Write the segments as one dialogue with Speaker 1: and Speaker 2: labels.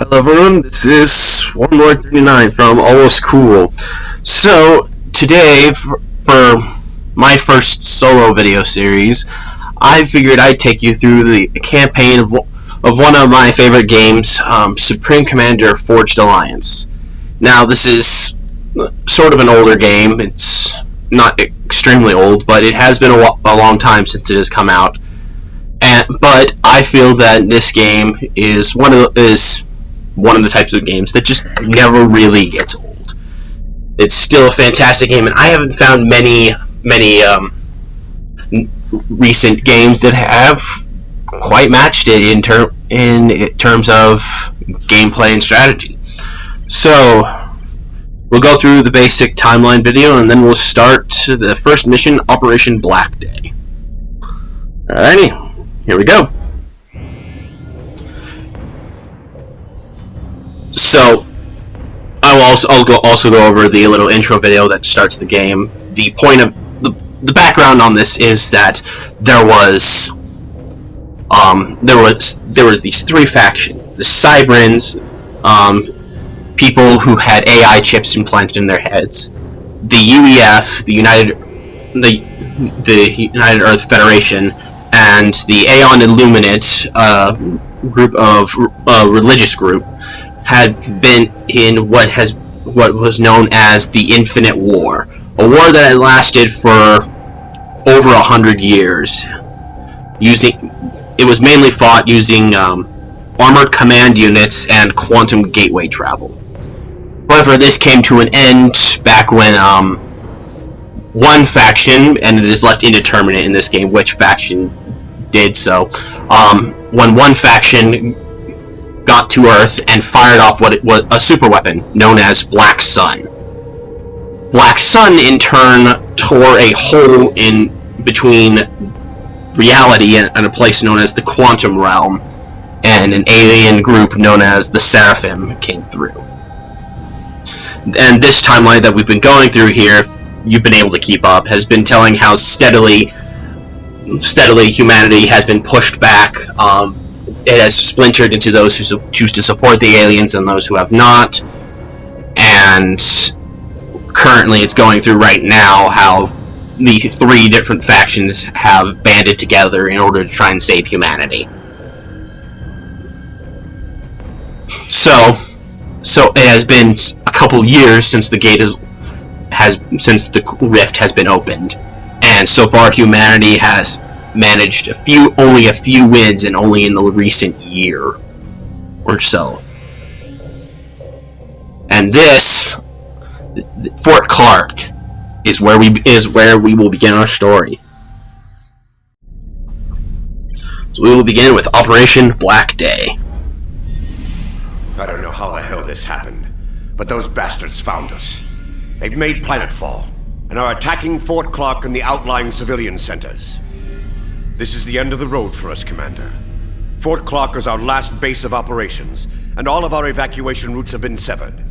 Speaker 1: Hello everyone, this is One More 39 from Almost Cool. So, today, for my first solo video series, I figured I'd take you through the campaign of one of my favorite games, Supreme Commander Forged Alliance. Now, this is sort of an older game. It's not extremely old, but it has been a long time since it has come out. But I feel that this game is one of the types of games that just never really gets old. It's still a fantastic game, and I haven't found many recent games that have quite matched it in terms of gameplay and strategy. So we'll go through the basic timeline video, and then we'll start the first mission, Operation Black Day. Alrighty, here we go. So, I'll also go over the little intro video that starts the game. The point of the background on this is that there were these three factions: the Cybrans, people who had AI chips implanted in their heads; the UEF, the United Earth Federation, and the Aeon Illuminate, group of religious group, had been in what was known as the Infinite War, a war that had lasted for over 100 years. It was mainly fought using armored command units and quantum gateway travel. However, this came to an end back when one faction, and it is left indeterminate in this game which faction did so, when one faction got to Earth and fired off what it was a super weapon known as Black Sun. Black Sun in turn tore a hole in between reality and a place known as the Quantum Realm, and an alien group known as the Seraphim came through. And this timeline that we've been going through here, you've been able to keep up, has been telling how steadily humanity has been pushed back. It has splintered into those who choose to support the aliens and those who have not. And currently it's going through right now how the three different factions have banded together in order to try and save humanity. So it has been a couple years since the since the rift has been opened, and so far humanity has managed only a few wins, and only in the recent year or so. And this Fort Clark is where we will begin our story. So we will begin with Operation Black Day.
Speaker 2: I don't know how the hell this happened, but those bastards found us. They've made planetfall and are attacking Fort Clark and the outlying civilian centers. This is the end of the road for us, Commander. Fort Clark is our last base of operations, and all of our evacuation routes have been severed.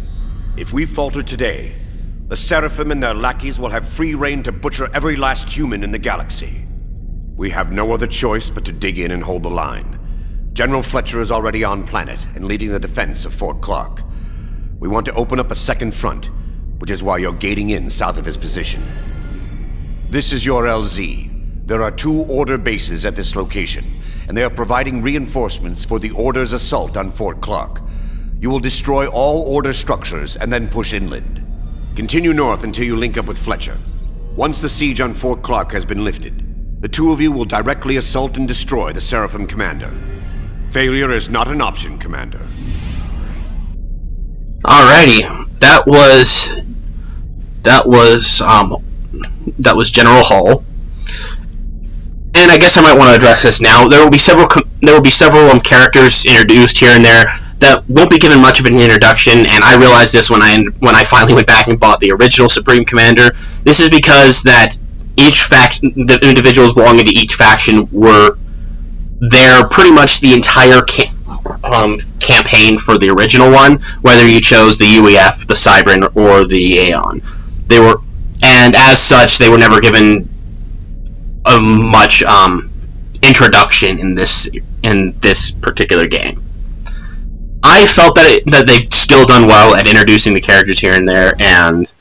Speaker 2: If we falter today, the Seraphim and their lackeys will have free rein to butcher every last human in the galaxy. We have no other choice but to dig in and hold the line. General Fletcher is already on planet and leading the defense of Fort Clark. We want to open up a second front, which is why you're gating in south of his position. This is your LZ. There are 2 Order bases at this location, and they are providing reinforcements for the Order's assault on Fort Clark. You will destroy all Order structures and then push inland. Continue north until you link up with Fletcher. Once the siege on Fort Clark has been lifted, the 2 of you will directly assault and destroy the Seraphim Commander. Failure is not an option, Commander.
Speaker 1: Alrighty, that was General Hall. And I guess I might want to address this now. There will be several characters introduced here and there that won't be given much of an introduction, and I realized this when I finally went back and bought the original Supreme Commander. This is because that the individuals belonging to each faction were there pretty much the entire campaign for the original one, whether you chose the UEF, the Cybran, or the Aeon. And as such, they were never given much introduction in this particular game. I felt that they've still done well at introducing the characters here and there, and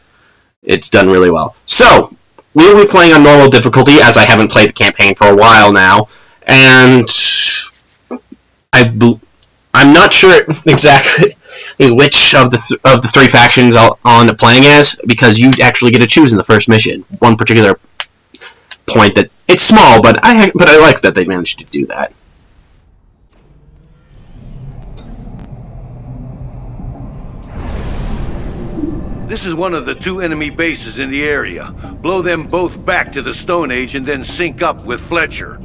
Speaker 1: it's done really well. So, we will be playing on normal difficulty, as I haven't played the campaign for a while now, and I'm not sure exactly which of the three factions I'll on playing as, because you actually get to choose in the first mission. One particular point that it's small, but I like that they managed to do that.
Speaker 3: This is one of the 2 enemy bases in the area. Blow them both back to the Stone Age and then sync up with Fletcher.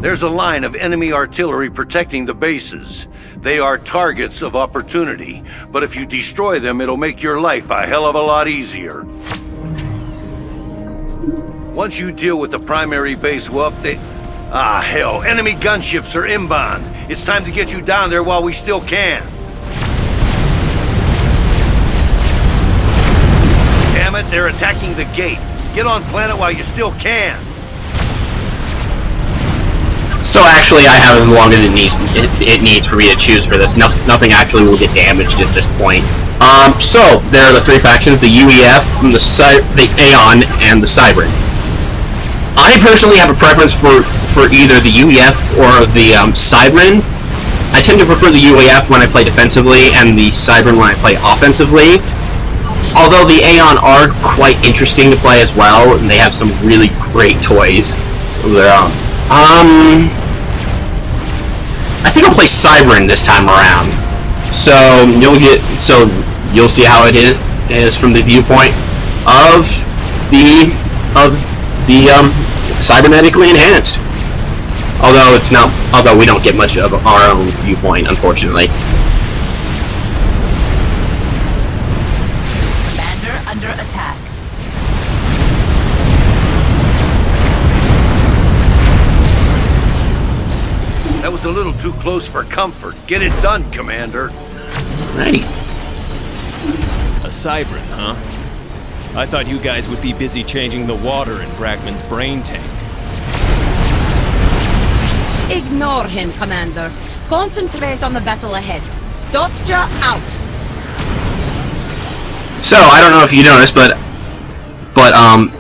Speaker 3: There's a line of enemy artillery protecting the bases. They are targets of opportunity, but if you destroy them, it'll make your life a hell of a lot easier. Once you deal with the primary base, well, hell, enemy gunships are inbound. It's time to get you down there while we still can. Damn it, they're attacking the gate. Get on planet while you still can.
Speaker 1: So actually, I have as long as it needs for me to choose for this. Nothing actually will get damaged at this point. So there are the three factions: the UEF, the Aeon, and the Cybran. I personally have a preference for either the UEF or the Cybran. I tend to prefer the UEF when I play defensively, and the Cybran when I play offensively. Although the Aeon are quite interesting to play as well, and they have some really great toys of their own. I think I'll play Cybran this time around. So you'll see how it is from the viewpoint of the cybernetically enhanced. Although we don't get much of our own viewpoint, unfortunately.
Speaker 4: Commander under attack.
Speaker 3: That was a little too close for comfort. Get it done, Commander.
Speaker 1: Right.
Speaker 5: A Cybran, huh? I thought you guys would be busy changing the water in Brackman's brain tank.
Speaker 4: Ignore him, Commander. Concentrate on the battle ahead. Dostra out.
Speaker 1: So I don't know if you noticed, but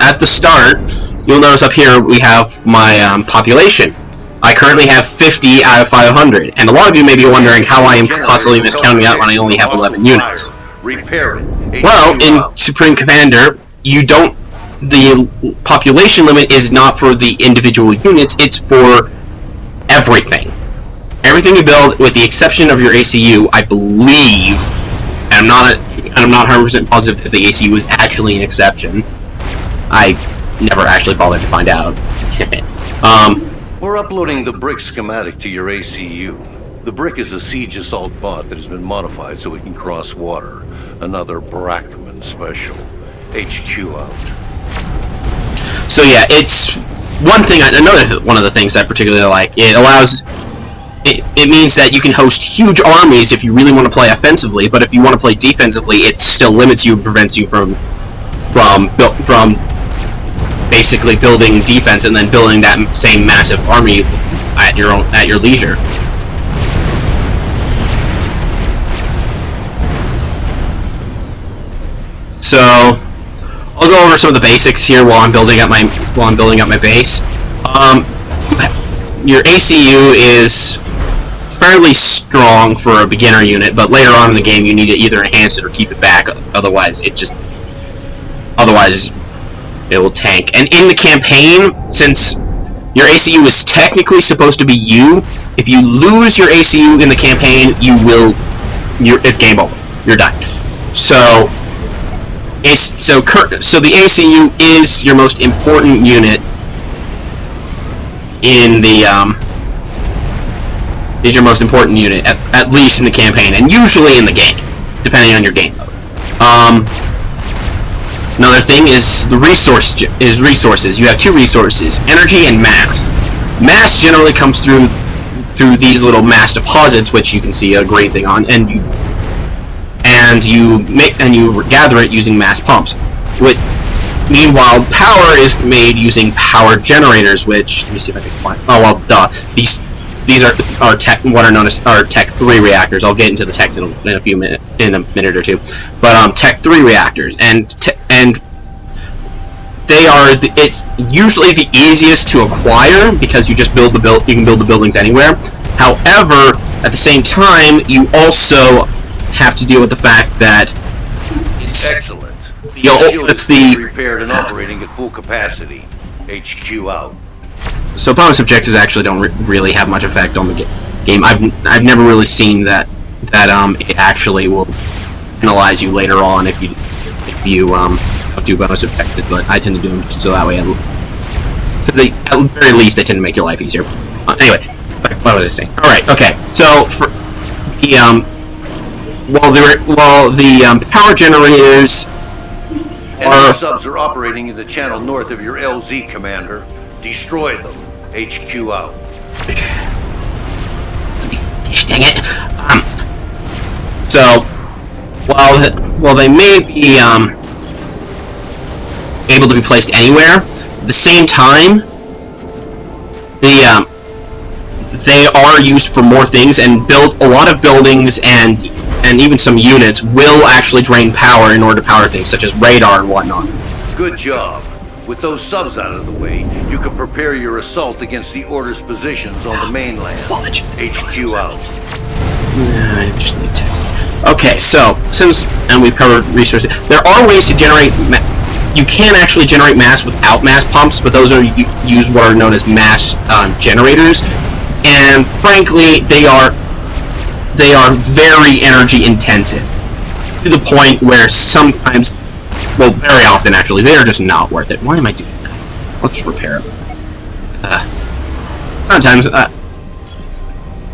Speaker 1: at the start, you'll notice up here we have my population. I currently have 50 out of 500, and a lot of you may be wondering how I am possibly miscounting out when I only have 11 units. Well, in Supreme Commander, the population limit is not for the individual units, it's for everything. Everything you build, with the exception of your ACU, I believe, and I'm not 100% positive that the ACU is actually an exception. I never actually bothered to find out.
Speaker 3: We're uploading the brick schematic to your ACU. The brick is a siege assault bot that has been modified so it can cross water. Another Brackman special. HQ out.
Speaker 1: So yeah, it's another one of the things I particularly like. It means that you can host huge armies if you really want to play offensively, but if you want to play defensively, it still limits you and prevents you from basically building defense and then building that same massive army at your leisure. So I'll go over some of the basics here while I'm building up my base. Your ACU is fairly strong for a beginner unit, but later on in the game you need to either enhance it or keep it back. Otherwise it will tank. And in the campaign, since your ACU is technically supposed to be you, if you lose your ACU in the campaign, it's game over. You're done. So the ACU is your most important unit at least in the campaign, and usually in the game, depending on your game mode. Another thing is resources. You have two resources: energy and mass. Mass generally comes through these little mass deposits, which you can see a green thing on, and you gather it using mass pumps. Meanwhile, power is made using power generators, which, let me see if I can find. Oh well, duh. these are what are known as Tech 3 reactors. I'll get into the techs in a minute or two, but Tech 3 reactors, and they are it's usually the easiest to acquire because you just you can build the buildings anywhere. However, at the same time, you also have to deal with the fact that it's
Speaker 3: excellent.
Speaker 1: It's the
Speaker 3: repaired and operating at full capacity. HQ out.
Speaker 1: So bonus objectives actually don't really have much effect on the game. I've never really seen that it actually will penalize you later on if you do bonus objectives, but I tend to do them just so that way, because at the very least they tend to make your life easier. Anyway, what was I saying? All right, okay. So for the power generators.
Speaker 3: Enemy subs are operating in the channel north of your LZ, Commander. Destroy them. HQ out.
Speaker 1: Dang it. So, while they may be able to be placed anywhere, at the same time, they are used for more things, and a lot of buildings and even some units will actually drain power in order to power things, such as radar and whatnot.
Speaker 3: Good job. With those subs out of the way, you can prepare your assault against the Order's positions on the mainland. HQ out.
Speaker 1: I just need to... Okay, so, and we've covered resources. There are ways to generate... You can actually generate mass without mass pumps, but those are use what are known as mass generators. And frankly, they are very energy intensive, to the point where sometimes, well, very often actually, they are just not worth it. Why am I doing that? Let's repair them. Sometimes I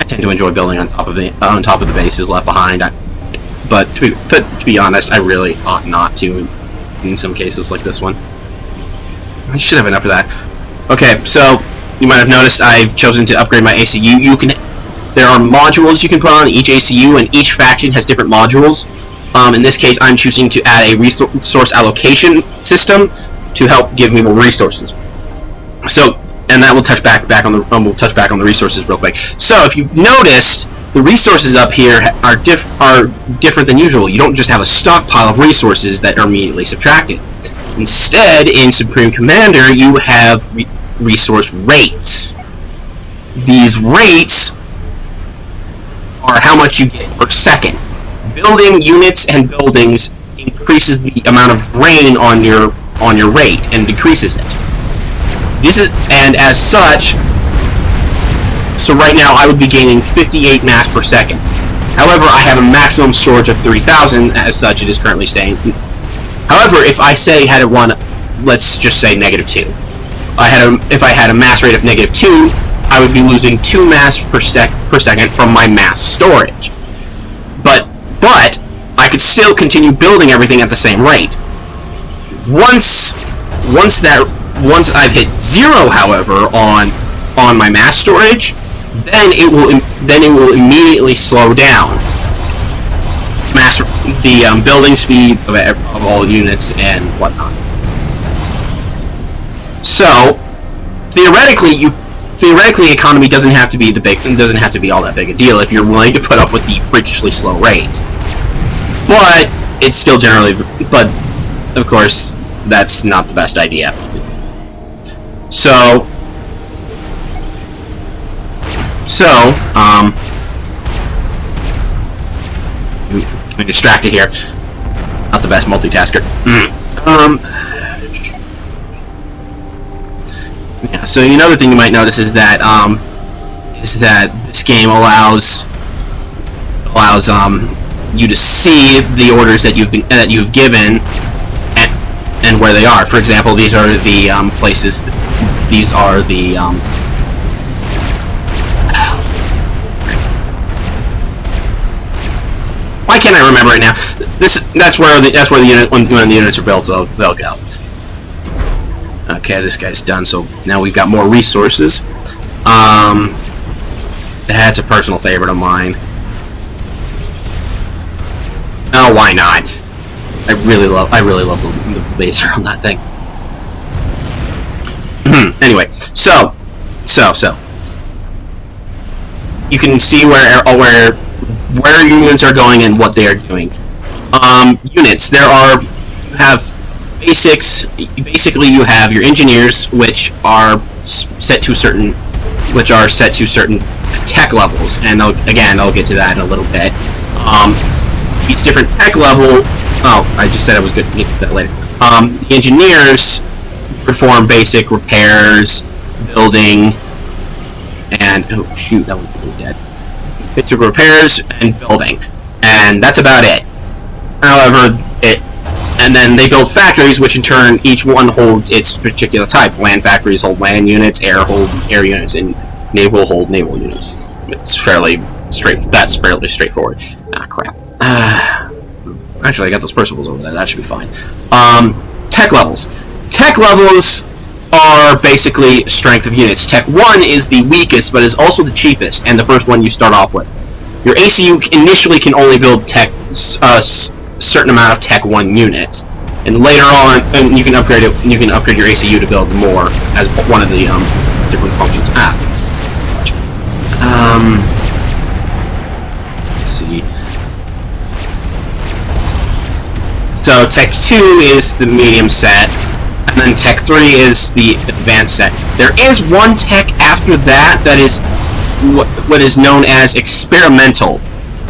Speaker 1: tend to enjoy building on top of the bases left behind. But to be honest, I really ought not to in some cases like this one. I should have enough of that. Okay, so you might have noticed I've chosen to upgrade my ACU. There are modules you can put on each ACU, and each faction has different modules. In this case, I'm choosing to add a resource allocation system to help give me more resources. So, and that will touch back on the resources real quick. So, if you've noticed, the resources up here are different than usual. You don't just have a stockpile of resources that are immediately subtracted. Instead, in Supreme Commander, you have resource rates. These rates are how much you get per second. Building units and buildings increases the amount of drain on your rate and decreases it. And as such, so right now I would be gaining 58 mass per second. However, I have a maximum storage of 3,000. As such, it is currently staying. However, if I had it run, let's just say -2. If I had a mass rate of -2, I would be losing 2 mass per second from my mass storage. But I could still continue building everything at the same rate. Once I've hit 0, however, on my mass storage, then it will immediately slow down the building speed of all units and whatnot. So theoretically, economy doesn't have to be all that big a deal if you're willing to put up with the freakishly slow rates. But it's still but of course, that's not the best idea. So I'm distracted here. Not the best multitasker. Yeah, so another thing you might notice is that this game allows you to see the orders that you've given and where they are. For example, these are the places. These are the why can't I remember it now? That's where the unit when the units are built, so they'll go. Okay, this guy's done, so now we've got more resources. That's a personal favorite of mine. Oh, why not? I really love the laser on that thing. you can see where units are going and what they are doing. Units. Have basics. Basically, you have your engineers, which are set to certain tech levels, and I'll get to that in a little bit. Each different tech level. Oh, I just said I was going to get to that later. The engineers perform basic repairs, building, and oh shoot, that was really dead. Basic repairs and building, and that's about it. However, and then they build factories, which in turn each one holds its particular type. Land factories hold land units, air hold air units, and naval hold naval units. It's fairly straightforward. Ah, crap. Actually, I got those percivables over there. That should be fine. Tech levels. Tech levels are basically strength of units. Tech 1 is the weakest, but is also the cheapest, and the first one you start off with. Your ACU initially can only build certain amount of Tech 1 units, and later on, and you can upgrade it. You can upgrade your ACU to build more as one of the different functions. Let's see. So Tech 2 is the medium set, and then Tech 3 is the advanced set. There is one tech after that is what is known as experimental.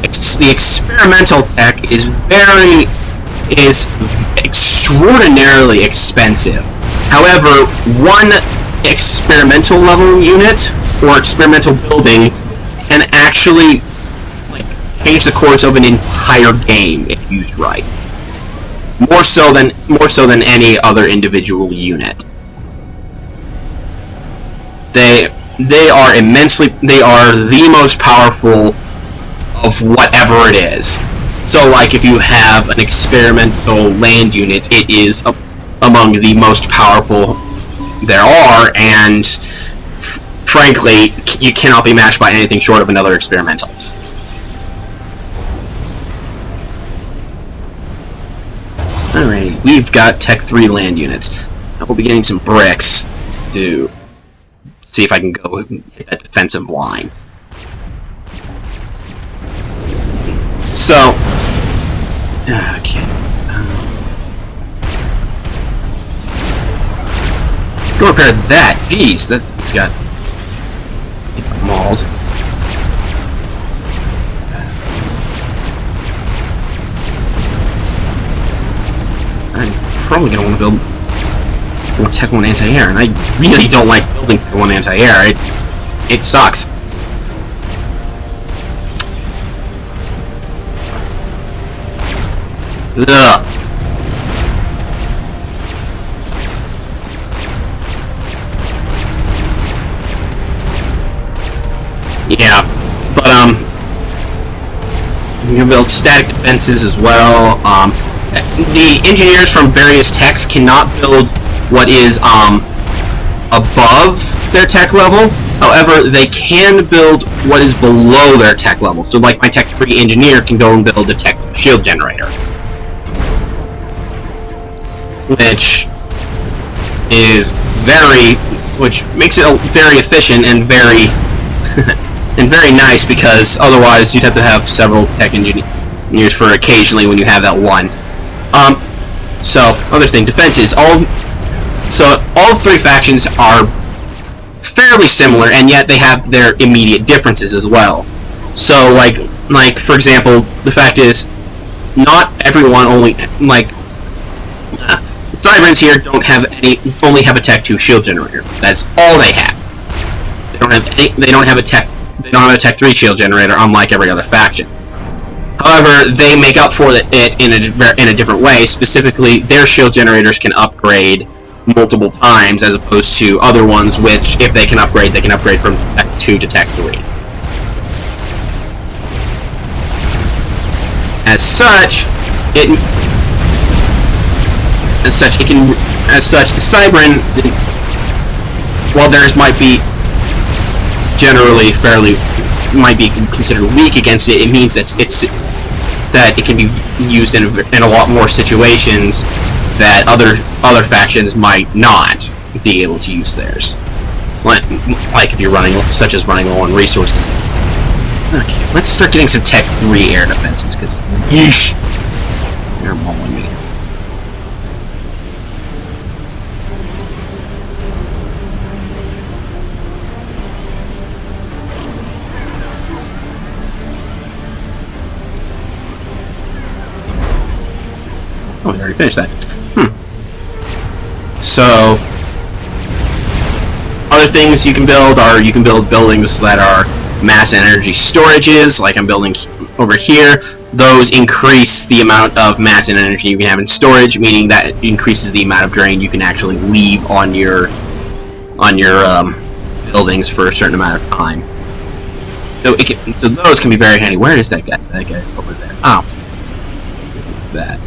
Speaker 1: The experimental tech is extraordinarily expensive. However, one experimental level unit or experimental building can actually change the course of an entire game if used right. More so than any other individual unit. They are the most powerful of whatever it is. So, like, if you have an experimental land unit, it is among the most powerful there are, and frankly, you cannot be matched by anything short of another experimental. Alright, we've got Tech 3 land units. I will be getting some bricks to see if I can go hit that defensive line. So, okay. Go repair that. Jeez, that's got mauled. I'm probably gonna want to build more Tech 1 anti-air, and I really don't like building Tech 1 anti-air. It sucks. Ugh. Yeah, but you can build static defenses as well. The engineers from various techs cannot build what is above their tech level. However, they can build what is below their tech level. So, like, my Tech 3 engineer can go and build a Tech 2 shield generator, which makes it very efficient and very and very nice, because otherwise you'd have to have several tech engineers for occasionally when you have that one. So, other thing, defenses. All three factions are fairly similar, and yet they have their immediate differences as well. So, like for example, the fact is, not everyone Cyberians here only have a Tech 2 shield generator. That's all they have. They don't have a Tech 3 shield generator, unlike every other faction. However, they make up for it in a different way. Specifically, their shield generators can upgrade multiple times, as opposed to other ones, which, if they can upgrade from Tech 2 to Tech 3. As such, the Cybran, while theirs might be generally might be considered weak against it, it means that it can be used in a lot more situations that other factions might not be able to use theirs. Like if you're running low on resources. Okay, let's start getting some Tech 3 air defenses, because, yeesh, they're mauling me. Oh, we already finished that. So, other things you can build are, you can build buildings that are mass energy storages, like I'm building over here. Those increase the amount of mass and energy you can have in storage, meaning that it increases the amount of drain you can actually leave on your buildings for a certain amount of time. So those can be very handy. Where is that guy? That guy's over there. Oh, that.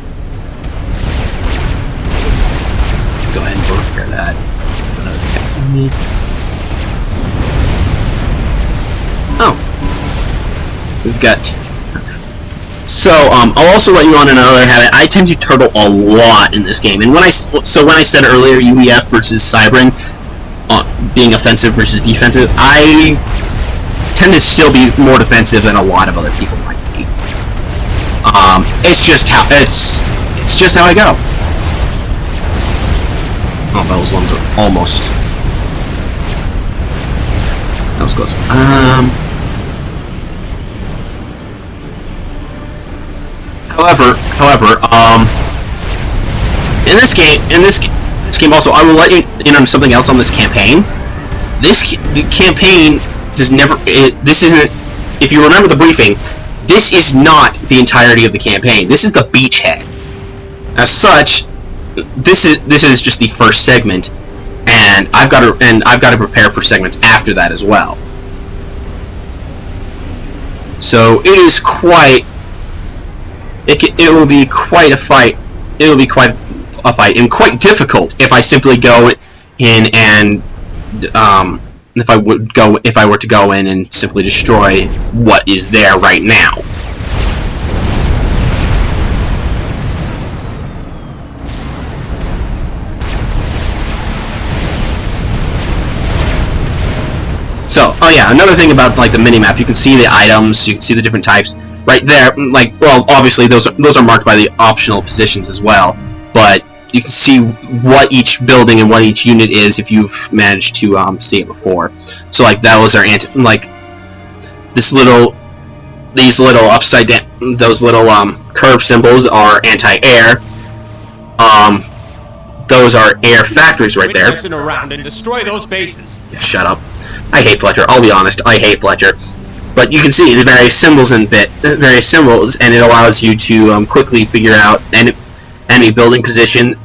Speaker 1: Go ahead and repair that. Oh, we've got. So I'll also let you on another habit. I tend to turtle a lot in this game, and when I said earlier UEF versus Cybran, being offensive versus defensive, I tend to still be more defensive than a lot of other people might be. It's just how I go. Oh, those ones are almost. That was close. However, in this game also, I will let you in on something else on this campaign. The campaign does never. This isn't. If you remember the briefing, this is not the entirety of the campaign. This is the beachhead. As such, this is just the first segment, and I've got to prepare for segments after that as well. So it is quite. It will be quite a fight. It will be quite a fight, and quite difficult if I simply go in and if I were to go in and simply destroy what is there right now. So, oh yeah, another thing about like the minimap, you can see the items, you can see the different types right there. Like, well, obviously those are marked by the optional positions as well, but you can see what each building and what each unit is if you've managed to see it before. So like those are these little upside down, those little curved symbols are anti-air. Those are air factories right there.
Speaker 5: Quit messing around and destroy those bases.
Speaker 1: Yeah, shut up. I hate Fletcher. I'll be honest. I hate Fletcher. But you can see the various symbols and it allows you to quickly figure out any building position,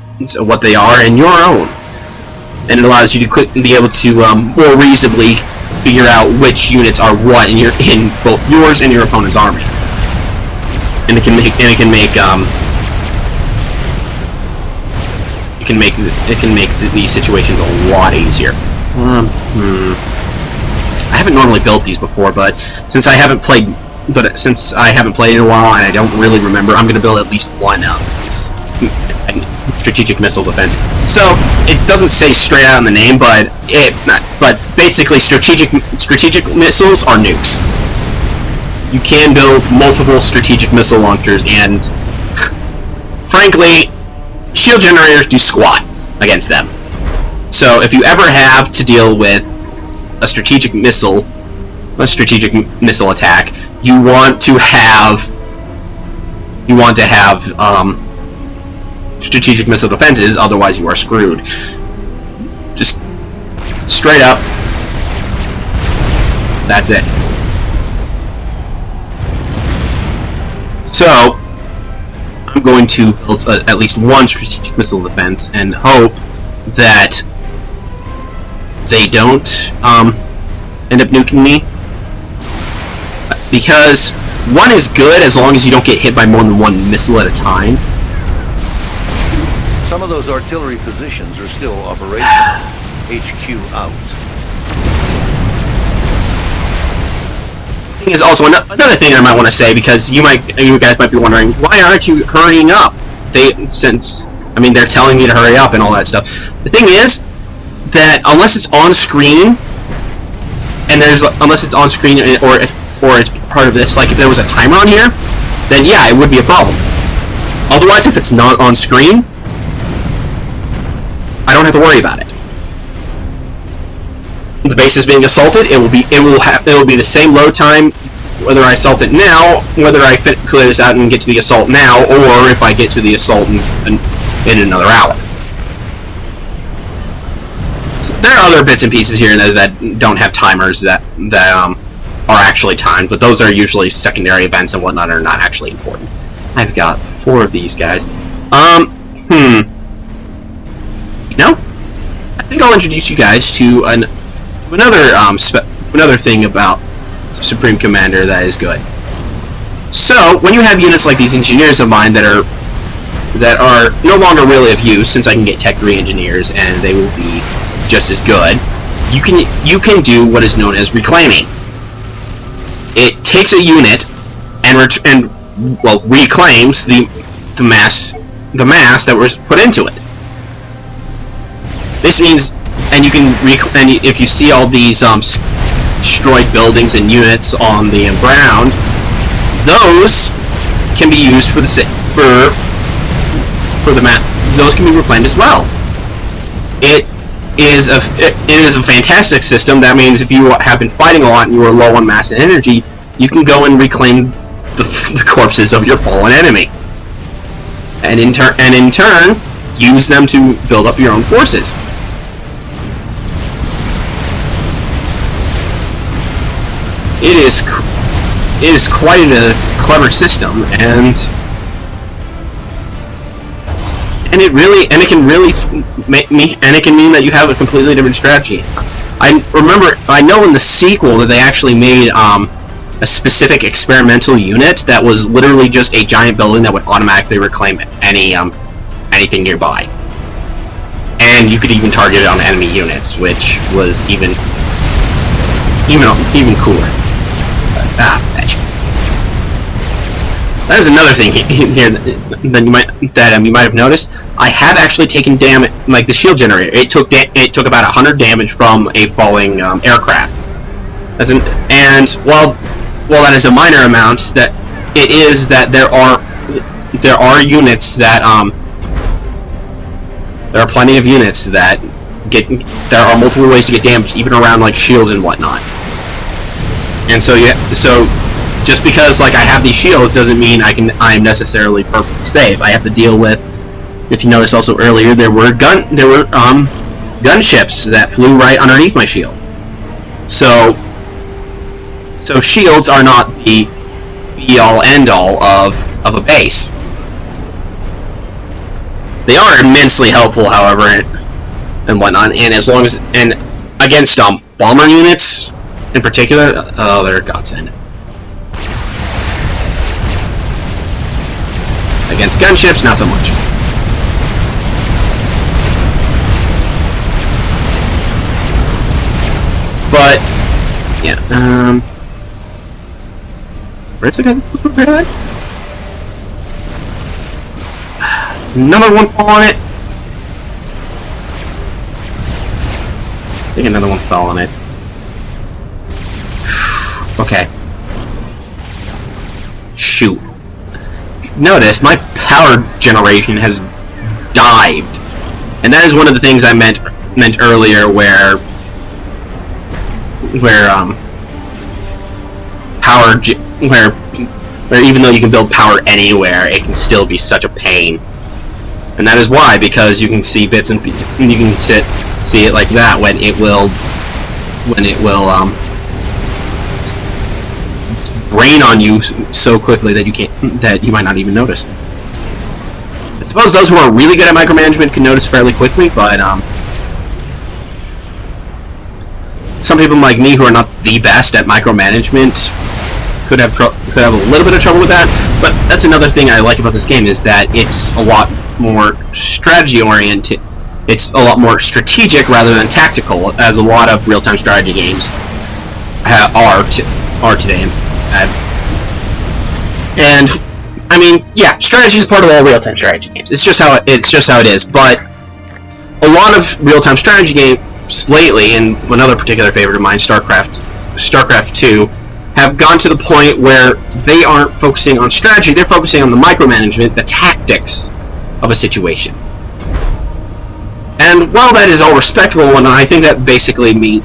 Speaker 1: what they are, and your own. And it allows you to be able to more reasonably figure out which units are what in both yours and your opponent's army. And it can make these situations a lot easier. I haven't normally built these before, but since I haven't played in a while and I don't really remember, I'm going to build at least one strategic missile defense. So it doesn't say straight out in the name, but basically strategic missiles are nukes. You can build multiple strategic missile launchers, and frankly, shield generators do squat against them. So if you ever have to deal with a strategic missile attack, you want to have strategic missile defenses, otherwise you are screwed. Just straight up, that's it. So I'm going to build at least one strategic missile defense and hope that they don't end up nuking me, because one is good as long as you don't get hit by more than one missile at a time.
Speaker 3: Some of those artillery positions are still operational. HQ out.
Speaker 1: Thing is also another thing I might want to say, because you guys might be wondering, why aren't you hurrying up? They're telling me to hurry up and all that stuff. The thing is that unless it's on screen, or or it's part of this, like if there was a timer on here, then yeah, it would be a problem. Otherwise, if it's not on screen, I don't have to worry about it. The base is being assaulted. It will be the same load time whether I assault it now, whether I clear this out and get to the assault now, or if I get to the assault in another hour. So there are other bits and pieces here that don't have timers that are actually timed, but those are usually secondary events and whatnot, are not actually important. I've got 4 of these guys. You know, I think I'll introduce you guys to another thing about Supreme Commander that is good. So, when you have units like these engineers of mine that are no longer really of use, since I can get Tech 3 engineers and they will be just as good, you can do what is known as reclaiming. It takes a unit and reclaims the mass that was put into it. This means, and if you see all these destroyed buildings and units on the ground, those can be used for the map. Those can be reclaimed as well. It is a fantastic system. That means if you have been fighting a lot and you are low on mass and energy, you can go and reclaim the corpses of your fallen enemy, and in turn use them to build up your own forces. It is quite a clever system, and it can mean that you have a completely different strategy. I know in the sequel that they actually made a specific experimental unit that was literally just a giant building that would automatically reclaim anything nearby, and you could even target it on enemy units, which was even cooler. Fetch. That is another thing here that you might have noticed. I have actually taken damage, like the shield generator. It took about 100 damage from a falling aircraft. And while that is a minor amount, that it is that there are units that there are plenty of units that there are multiple ways to get damaged, even around like shields and whatnot. And so just because like I have these shields doesn't mean I'm necessarily perfectly safe. I have to deal with, if you noticed also earlier, there were gunships that flew right underneath my shield. So shields are not the be-all end-all of a base. They are immensely helpful, however, and whatnot. And as long as against bomber units in particular, oh, they're a godsend. Against gunships, not so much. But yeah, where's the guy that's prepared? Another one fell on it. I think another one fell on it. Okay. Shoot. Notice my power generation has dived, and that is one of the things I meant earlier, where even though you can build power anywhere, it can still be such a pain. And that is why, because you can see bits and pieces, and you can see it like that when it will rain on you so quickly that you might not even notice. I suppose those who are really good at micromanagement can notice fairly quickly, but some people like me who are not the best at micromanagement could have a little bit of trouble with that. But that's another thing I like about this game, is that it's a lot more strategy oriented. It's a lot more strategic rather than tactical, as a lot of real-time strategy games are today. And I mean, yeah, strategy is part of all real-time strategy games. It's just how it is. But a lot of real-time strategy games lately, and another particular favorite of mine, StarCraft 2, have gone to the point where they aren't focusing on strategy, they're focusing on the micromanagement, the tactics of a situation. And while that is all respectable, and I think that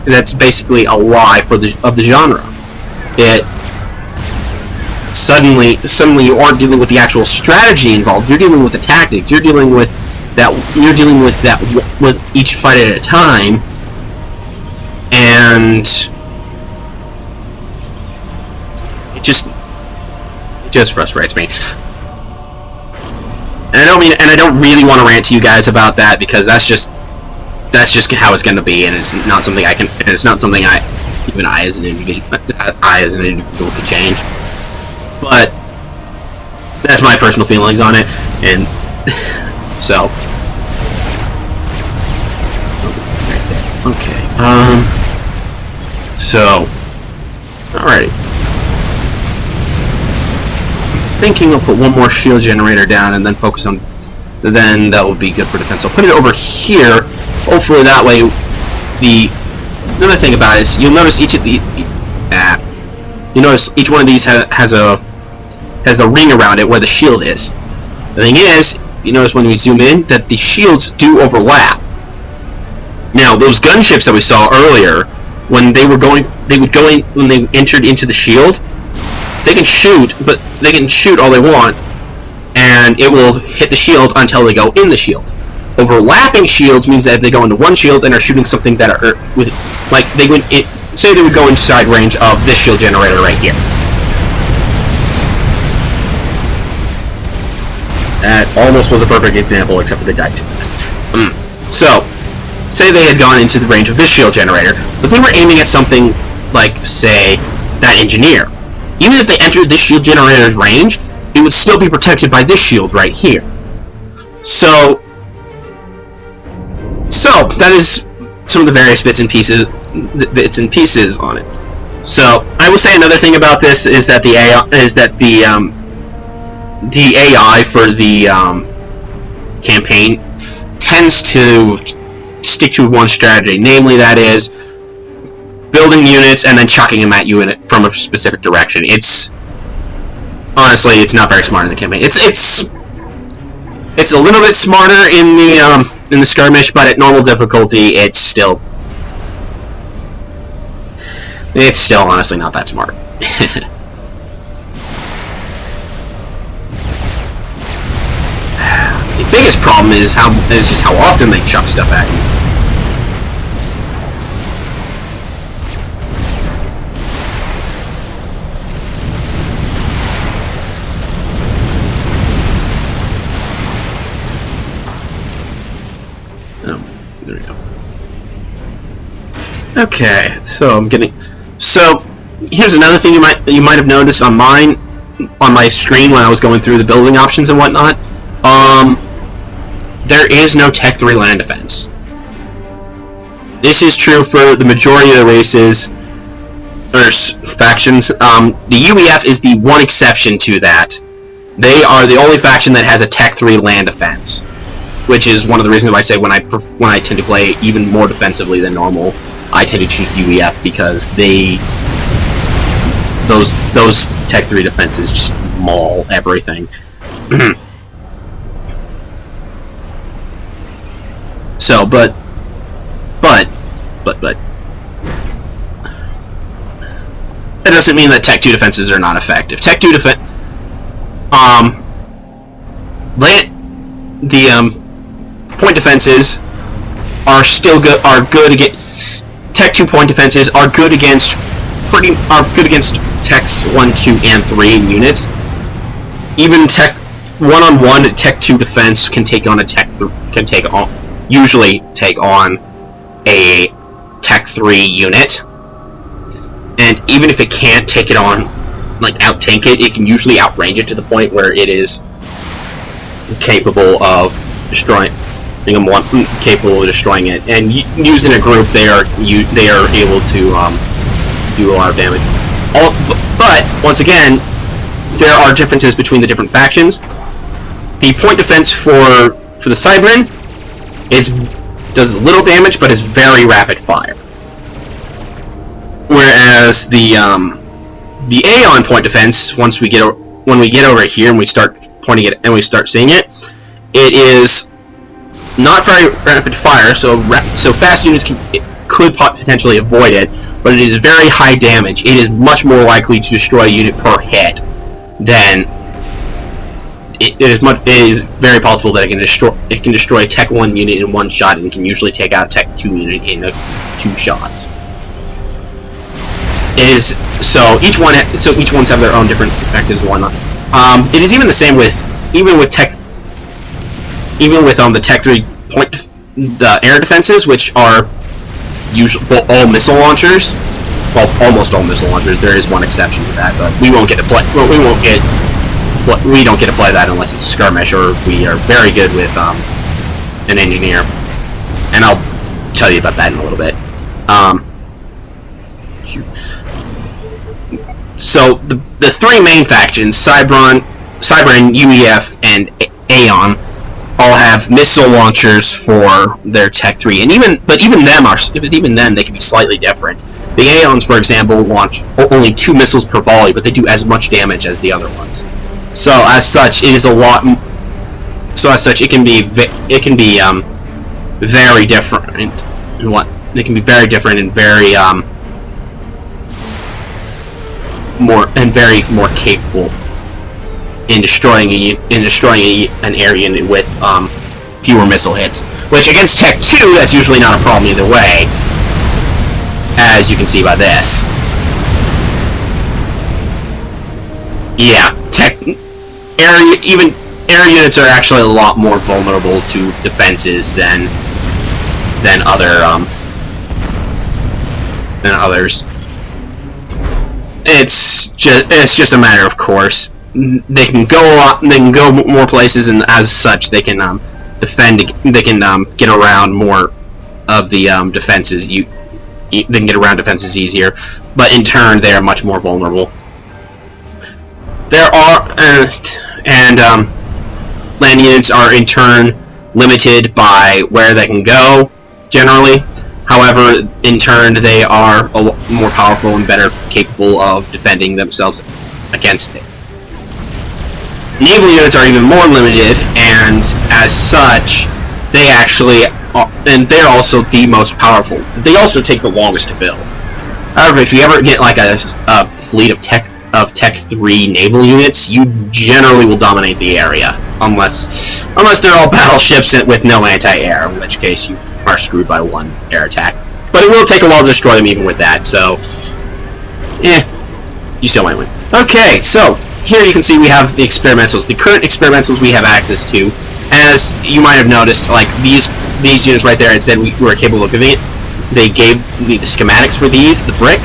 Speaker 1: that's basically a lie of the genre. Suddenly you aren't dealing with the actual strategy involved. You're dealing with the tactics. You're dealing with that with each fight at a time, and it just frustrates me. And I don't really want to rant to you guys about that, because that's just how it's going to be, and it's not something I as an individual could change. But that's my personal feelings on it, and so okay. So alrighty. I'm thinking I'll put one more shield generator down and then focus on. Then that will be good for defense. I'll put it over here. Hopefully that way. Another thing about it is you'll notice each of the. You notice each one of these has a ring around it where the shield is. The thing is, you notice when we zoom in that the shields do overlap. Now, those gunships that we saw earlier, when they would go in when they entered into the shield, they can shoot, but they can shoot all they want, and it will hit the shield until they go in the shield. Overlapping shields means that if they go into one shield and are shooting something that are with, like they would, say they would go inside range of this shield generator right here. That almost was a perfect example, except for they died too fast. So, say they had gone into the range of this shield generator, but they were aiming at something like, say, that engineer. Even if they entered this shield generator's range, it would still be protected by this shield right here. So that is some of the various bits and pieces on it. So I will say another thing about this is that the AI for the campaign tends to stick to one strategy, namely that is building units and then chucking them at you from a specific direction. Honestly, it's not very smart in the campaign. It's a little bit smarter in the skirmish, but at normal difficulty, it's still honestly not that smart. The biggest problem is just how often they chuck stuff at you. There we go. Okay, so here's another thing you might have noticed on my screen when I was going through the building options and whatnot. There is no Tech 3 land defense. This is true for the majority of the races or factions. The UEF is the one exception to that. They are the only faction that has a Tech 3 land defense, which is one of the reasons why I say when I tend to play even more defensively than normal, I tend to choose UEF, because those Tech 3 defenses just maul everything. So, but that doesn't mean that Tech 2 defenses are not effective. Tech 2 point defenses are still good. Tech 2 point defenses are good against Techs 1, 2, and 3 in units. Even Tech 1-on-1 Tech 2 defense can usually take on a Tech 3 unit, and even if it can't take it on, like out-tank it, it can usually outrange it to the point where it is capable of destroying it. And using a group, they are able to do a lot of damage. But once again, there are differences between the different factions. The point defense for the Cybran does little damage, but is very rapid fire. Whereas the The Aeon point defense, when we get over here and we start pointing it and we start seeing it, it is not very rapid fire, so fast units could potentially avoid it, but it is very high damage. It is much more likely to destroy a unit per hit than it is very possible that it can destroy a Tech 1 unit in one shot, and can usually take out a Tech 2 unit in 2 shots. Each ones have their own different effectives and whatnot. It is even the same with the Tech 3 the air defenses, which are usually all missile launchers. Well, almost all missile launchers. There is one exception to that, but we don't get to play that unless it's skirmish, or we are very good with an engineer, and I'll tell you about that in a little bit. So the 3 main factions, Cybran, UEF, and Aeon, all have missile launchers for their Tech 3, and even then they can be slightly different. The Aeons, for example, launch only 2 missiles per volley, but they do as much damage as the other ones. So as such, it is a lot. So as such, it can be very different. It can be very different and very more capable in destroying an air unit with fewer missile hits. Which against Tech 2, that's usually not a problem either way, as you can see by this. Yeah, air units are actually a lot more vulnerable to defenses than others. It's just a matter of course. They can go more places, and as such, they can defend. They can get around more of the defenses. They can get around defenses easier, but in turn, they are much more vulnerable. There are land units are in turn limited by where they can go. Generally, however, in turn, they are a lot more powerful and better capable of defending themselves against it. Naval units are even more limited, and as such, they're also the most powerful. They also take the longest to build. However, if you ever get like a fleet of Tech 3 naval units, you generally will dominate the area, unless they're all battleships with no anti-air, in which case you are screwed by one air attack. But it will take a while to destroy them even with that, so you still might win. Okay, so here you can see we have the experimentals. The current experimentals we have access to, as you might have noticed, like these units right there, it said we were capable of giving it. They gave the schematics for these, the brick.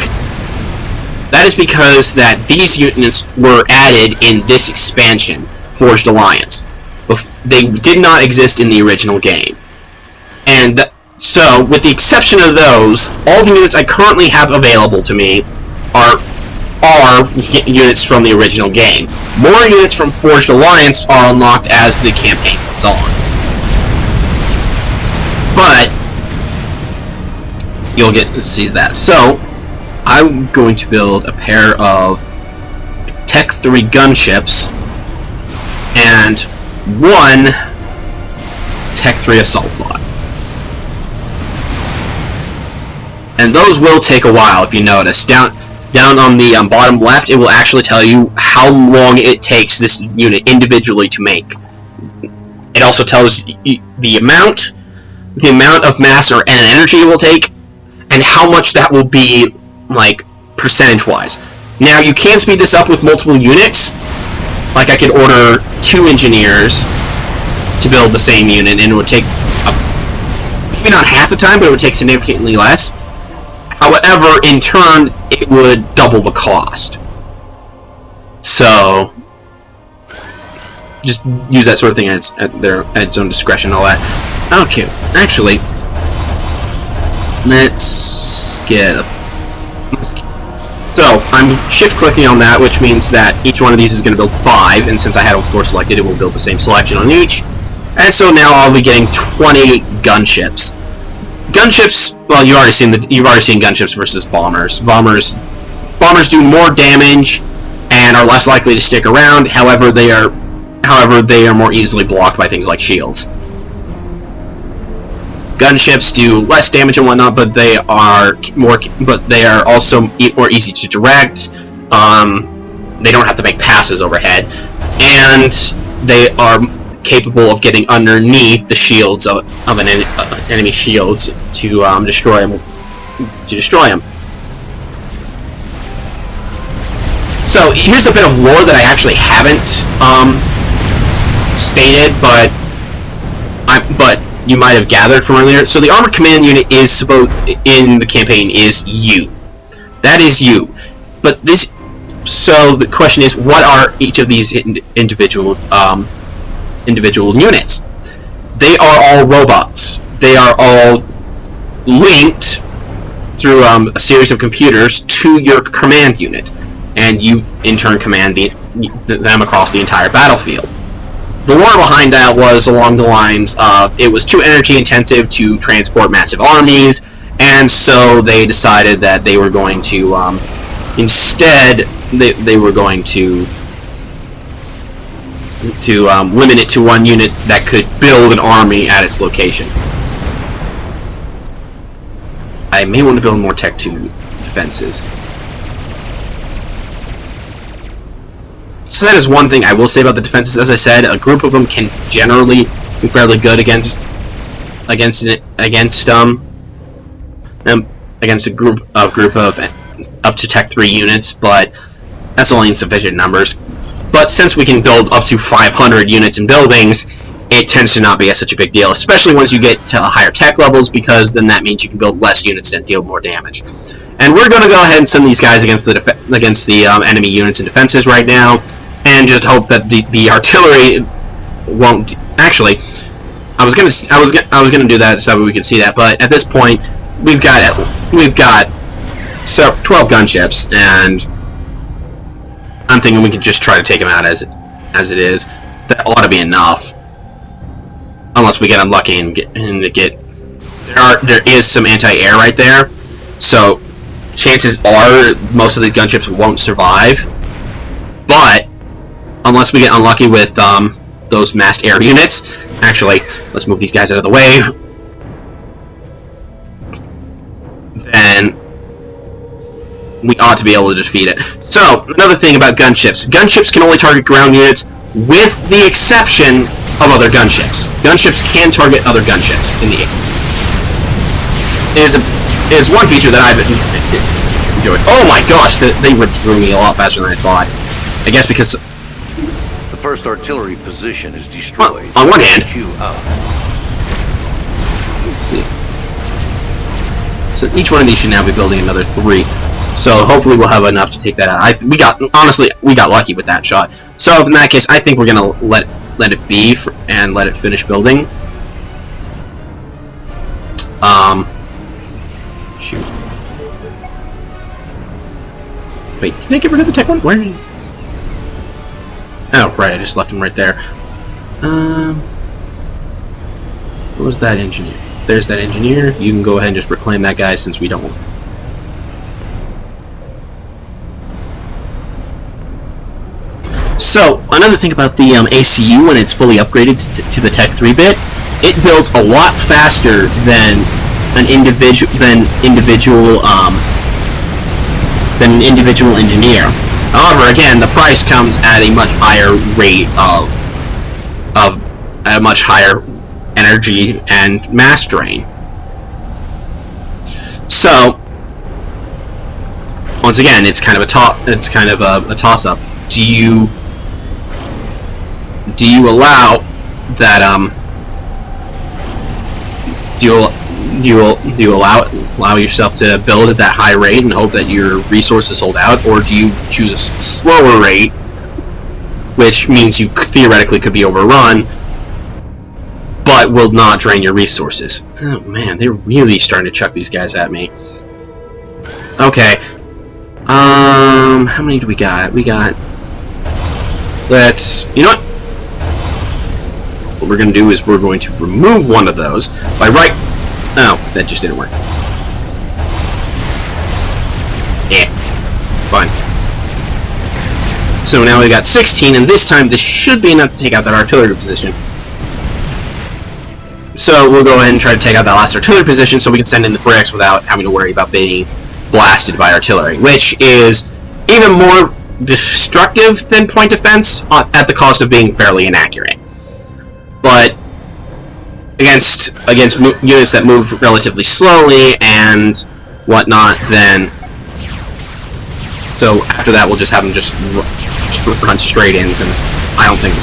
Speaker 1: That is because that these units were added in this expansion, Forged Alliance. They did not exist in the original game. And so, with the exception of those, all the units I currently have available to me are units from the original game. More units from Forged Alliance are unlocked as the campaign goes on. But you'll get to see that. So, I'm going to build a pair of Tech 3 gunships and one Tech 3 assault bot. And those will take a while, if you notice. Down on the bottom left, it will actually tell you how long it takes this unit individually to make. It also tells you the amount of mass or energy it will take, and how much that will be, like, percentage-wise. Now, you can speed this up with multiple units. Like, I could order 2 engineers to build the same unit, and it would take, maybe not half the time, but it would take significantly less. However, in turn, it would double the cost. So, just use that sort of thing at its own discretion, all that. Okay, actually, let's get... So, I'm shift-clicking on that, which means that each one of these is going to build 5, and since I had 4 selected, it will build the same selection on each. And so now I'll be getting 20 gunships. Gunships, well, you've already seen gunships versus bombers. Bombers bombers do more damage and are less likely to stick around. However, they are more easily blocked by things like shields. Gunships do less damage and whatnot, but they are also more easy to direct. They don't have to make passes overhead, and they are capable of getting underneath the shields of an enemy shields to destroy them. So here's a bit of lore that I actually haven't stated, but you might have gathered from earlier. So the Armored Command Unit in the campaign is you. That is you. But this. So the question is, what are each of these individual units? They are all robots. They are all linked through a series of computers to your command unit, and you in turn command them across the entire battlefield. The lore behind that was along the lines of it was too energy intensive to transport massive armies, and so they decided that they were going to instead they were going to limit it to one unit that could build an army at its location. I may want to build more Tech 2 defenses. So that is one thing I will say about the defenses. As I said, a group of them can generally be fairly good against a group of up to Tech 3 units, but that's only in sufficient numbers. But since we can build up to 500 units in buildings, it tends to not be such a big deal, especially once you get to higher tech levels, because then that means you can build less units and deal more damage. And we're going to go ahead and send these guys against the enemy units and defenses right now, and just hope that the artillery won't. Actually, I was gonna do that so we could see that, but at this point, we've got 12 gunships, and I'm thinking we can just try to take them out as it is. That ought to be enough, unless we get unlucky and there is some anti-air right there, so chances are most of these gunships won't survive. But unless we get unlucky with those massed air units, actually, let's move these guys out of the way. Then we ought to be able to defeat it. So, another thing about gunships. Gunships can only target ground units with the exception of other gunships. Gunships can target other gunships in the air. It is one feature that I've enjoyed. Oh my gosh, they ripped through me a lot faster than I thought. I guess because
Speaker 3: the first artillery position is destroyed.
Speaker 1: On one hand. Let's see. So each one of these should now be building another 3. So hopefully we'll have enough to take that out. We got lucky with that shot. So in that case, I think we're gonna let it be and let it finish building. Shoot. Wait, did I get rid of the tech one? Where did he? Oh, right, I just left him right there. What was that engineer? There's that engineer. You can go ahead and just reclaim that guy since we don't want. So, another thing about the ACU when it's fully upgraded to the Tech 3 bit, it builds a lot faster than an individual engineer. However, again, the price comes at a much higher rate of a much higher energy and mass drain. So, once again, it's kind of a toss-up. Do you allow that do you allow yourself to build at that high rate and hope that your resources hold out, or do you choose a slower rate, which means you theoretically could be overrun, but will not drain your resources? Oh man, they're really starting to chuck these guys at me. Okay. How many do we got? You know what? What we're going to do is we're going to remove one of those by right... Oh, that just didn't work. Yeah. Fine. So now we got 16, and this time this should be enough to take out that artillery position. So we'll go ahead and try to take out that last artillery position so we can send in the bricks without having to worry about being blasted by artillery, which is even more destructive than point defense at the cost of being fairly inaccurate. But against units that move relatively slowly and whatnot, then so after that we'll just have them just run straight in, since I don't think.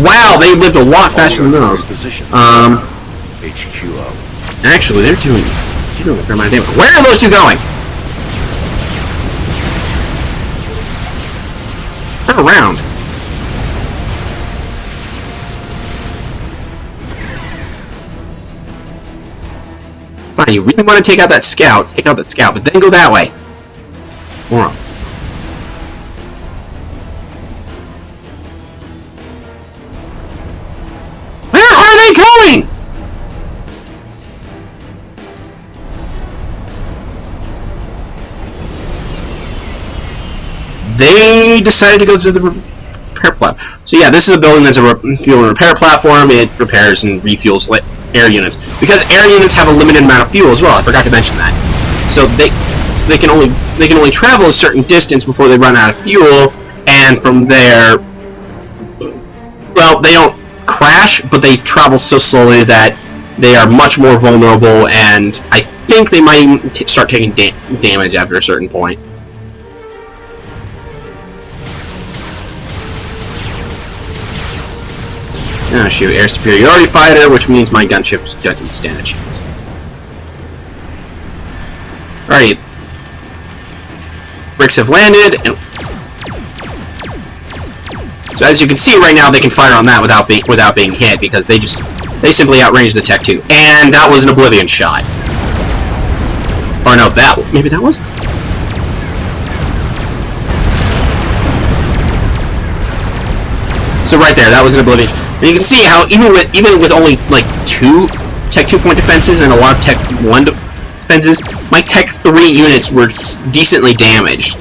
Speaker 1: Wow, they lived a lot faster than those.
Speaker 3: HQ out.
Speaker 1: Actually, they're doing a fair amount of damage. Where are those two going? Turn around. Fine, you really want to take out that scout? Take out that scout, but then go that way. Moron. Where are they going? They decided to go through the repair platform. So yeah, this is a building that's a fuel and repair platform. It repairs and refuels air units, because air units have a limited amount of fuel as well. I forgot to mention that. So they can only travel a certain distance before they run out of fuel, and from there, well, they don't crash, but they travel so slowly that they are much more vulnerable, and I think they might even start taking damage after a certain point. Oh shoot, air superiority fighter, which means my gunship doesn't stand a chance. Alright. Bricks have landed, and so as you can see right now, they can fire on that without being hit, because they simply outrange the Tech 2. And that was an Oblivion shot. Or no, maybe that was? So right there, that was an Oblivion. And you can see how even with only like 2 Tech 2 point defenses and a lot of Tech 1 defenses, my Tech 3 units were decently damaged.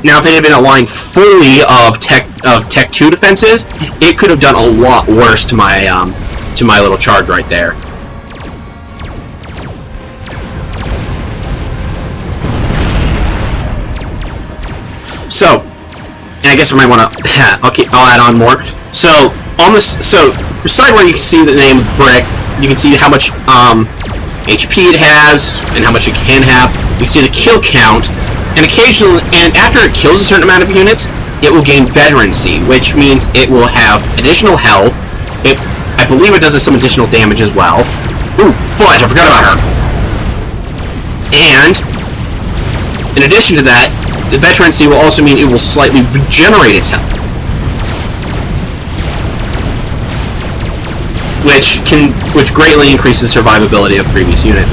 Speaker 1: Now, if it had been a line fully of Tech 2 defenses, it could have done a lot worse to my little charge right there. So, and I guess I might want to. I'll add on more. So beside where you can see the name of the brick, you can see how much HP it has and how much it can have. You can see the kill count, and after it kills a certain amount of units, it will gain veterancy, which means it will have additional health. I believe it does some additional damage as well. Ooh, fudge! I forgot about her. And in addition to that, the veterancy will also mean it will slightly regenerate its health, which greatly increases survivability of previous units.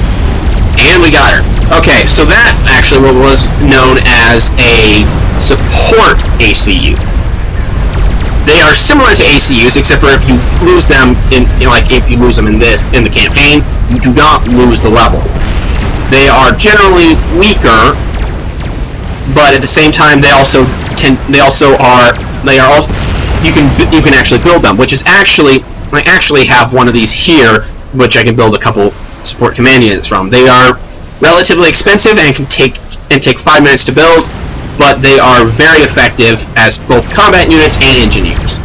Speaker 1: And we got her. Okay, so that actually was known as a support ACU. They are similar to ACUs, except for if you lose them if you lose them in the campaign, you do not lose the level. They are generally weaker, but at the same time you can actually build them, which is actually I actually have one of these here, which I can build a couple support command units from. They are relatively expensive and can take 5 minutes to build, but they are very effective as both combat units and engineers.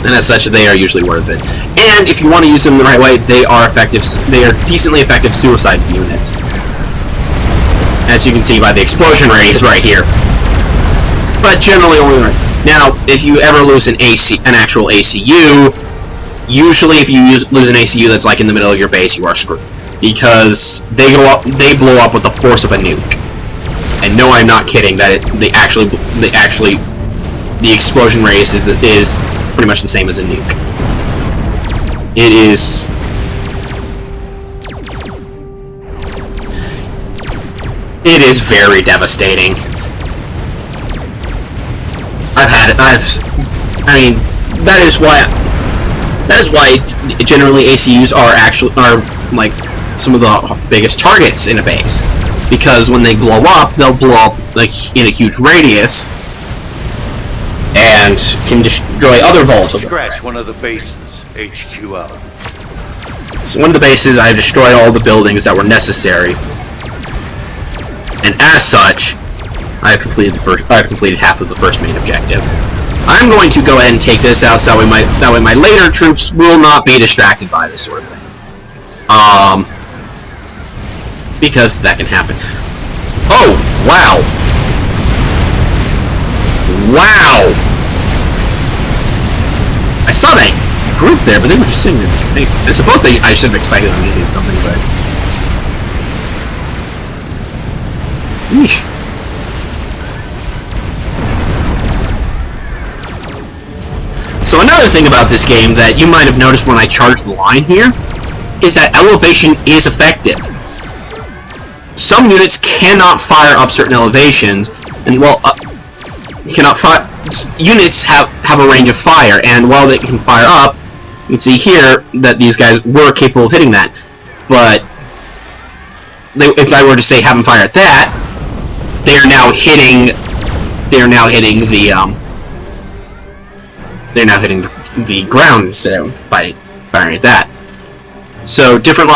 Speaker 1: And as such, they are usually worth it. And if you want to use them the right way, they are effective. They are decently effective suicide units, as you can see by the explosion rate right here. But generally only right. Now, if you ever lose an actual ACU, usually if you lose an ACU that's like in the middle of your base, you are screwed, because they blow up with the force of a nuke. And no, I'm not kidding. The explosion radius is pretty much the same as a nuke. It is very devastating. That is why generally ACUs are like some of the biggest targets in a base. because when they blow up, they'll blow up like in a huge radius and can destroy other volatile.
Speaker 3: Scratch one of the bases. HQ out.
Speaker 1: So one of the bases, I destroyed all the buildings that were necessary, and as such, I have completed half of the first main objective. I'm going to go ahead and take this out, so that way my later troops will not be distracted by this sort of thing. Because that can happen. Oh, wow. Wow! I saw that group there, but they were just sitting there. I suppose I should have expected them to do something, but... Eesh. So another thing about this game that you might have noticed when I charged the line here is that elevation is effective. Some units cannot fire up certain elevations, and well, units have a range of fire, and while they can fire up, you can see here that these guys were capable of hitting that, but if I were to say have them fire at that, they're now hitting the ground instead of firing at that. So different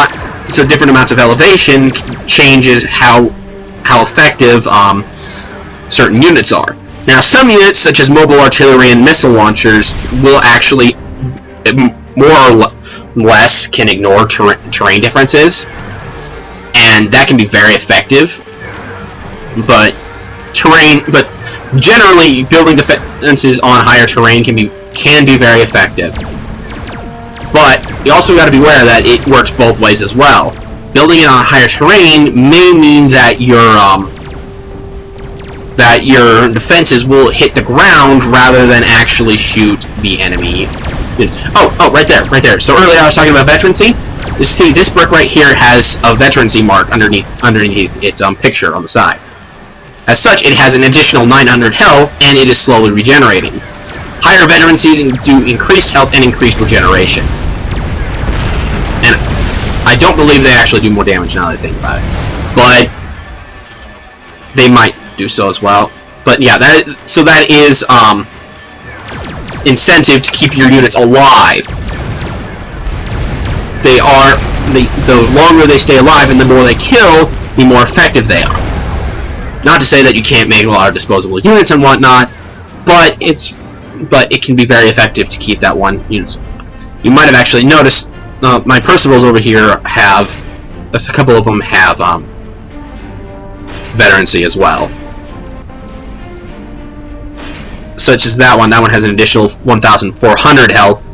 Speaker 1: amounts of elevation changes how effective certain units are. Now, some units, such as mobile artillery and missile launchers, will actually more or less can ignore terrain differences, and that can be very effective. But generally, building defenses on higher terrain can be very effective. But you also got to be aware that it works both ways as well. Building it on higher terrain may mean that your defenses will hit the ground rather than actually shoot the enemy. Oh, right there. So earlier I was talking about veterancy. You see, this brick right here has a veterancy mark underneath its picture on the side. As such, it has an additional 900 health, and it is slowly regenerating. Higher veterancies do increased health and increased regeneration. And I don't believe they actually do more damage now that I think about it. But they might do so as well. But yeah, that is incentive to keep your units alive. The longer they stay alive and the more they kill, the more effective they are. Not to say that you can't make a lot of disposable units and whatnot, but it can be very effective to keep that one unit. You might have actually noticed my Percivals over here have a couple of them have veterancy as well. Such as that one. That one has an additional 1,400 health,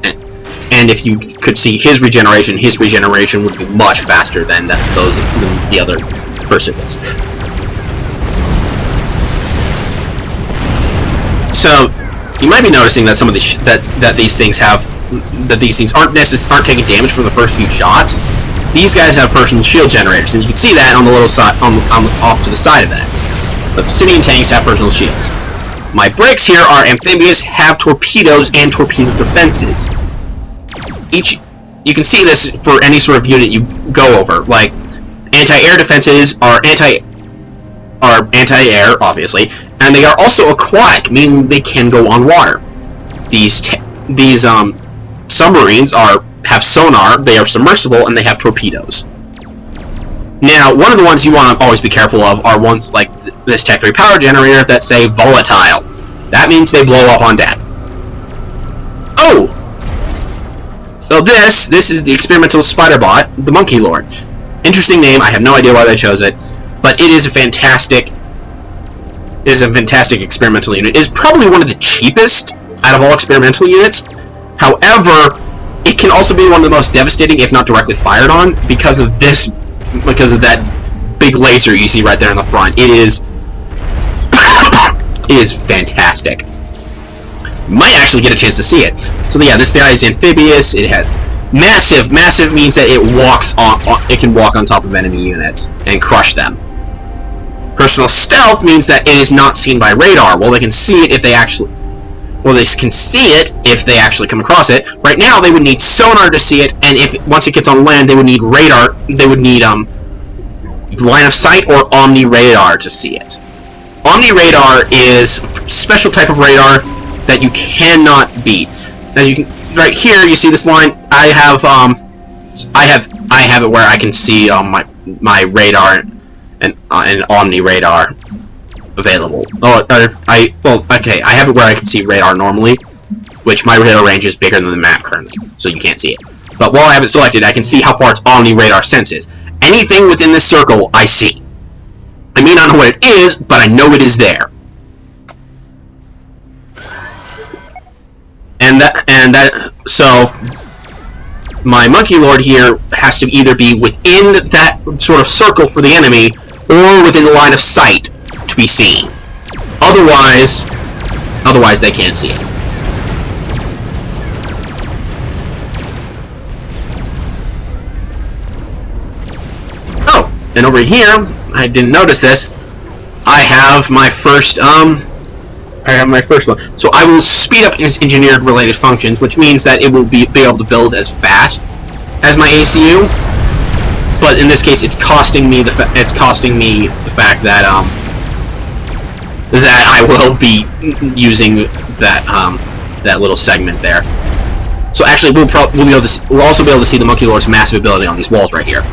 Speaker 1: and if you could see his regeneration would be much faster than the other Percivals. So you might be noticing that some of these these things aren't taking damage from the first few shots. These guys have personal shield generators, and you can see that on the little side, off to the side of that. The Obsidian tanks have personal shields. My bricks here are amphibious, have torpedoes and torpedo defenses. You can see this for any sort of unit you go over. Like anti-air defenses are anti-air, obviously, and they are also aquatic, meaning they can go on water. These submarines have sonar, they are submersible, and they have torpedoes. Now, one of the ones you want to always be careful of are ones like this Tech 3 power generator that say volatile. That means they blow up on death. Oh! So this is the experimental spider bot, the Monkey Lord. Interesting name, I have no idea why they chose it, but it is a fantastic experimental unit. It is probably one of the cheapest out of all experimental units. However, it can also be one of the most devastating, if not directly fired on, because of that big laser you see right there in the front. It is fantastic. You might actually get a chance to see it. So yeah, this guy is amphibious. It has massive. Massive means that it can walk on top of enemy units and crush them. Personal stealth means that it is not seen by radar. Well, they can see it if they actually come across it. Right now, they would need sonar to see it, and once it gets on land, they would need radar. They would need line of sight or Omni radar to see it. Omni radar is a special type of radar that you cannot beat. Now you can, right here, you see this line. I have it where I can see my radar and Omni radar available. Okay, I have it where I can see radar normally, which my radar range is bigger than the map currently, so you can't see it. But while I have it selected, I can see how far its Omni radar senses. Anything within this circle, I see. I may not know what it is, but I know it is there. So my Monkey Lord here has to either be within that sort of circle for the enemy, or within the line of sight to be seen. Otherwise they can't see it. Oh, and over here, I didn't notice this, I have my first one. So I will speed up its engineered related functions, which means that it will be able to build as fast as my ACU. But in this case, it's costing me the fact that that I will be using that little segment there. So actually, we'll also be able to see the Monkey Lord's massive ability on these walls right here.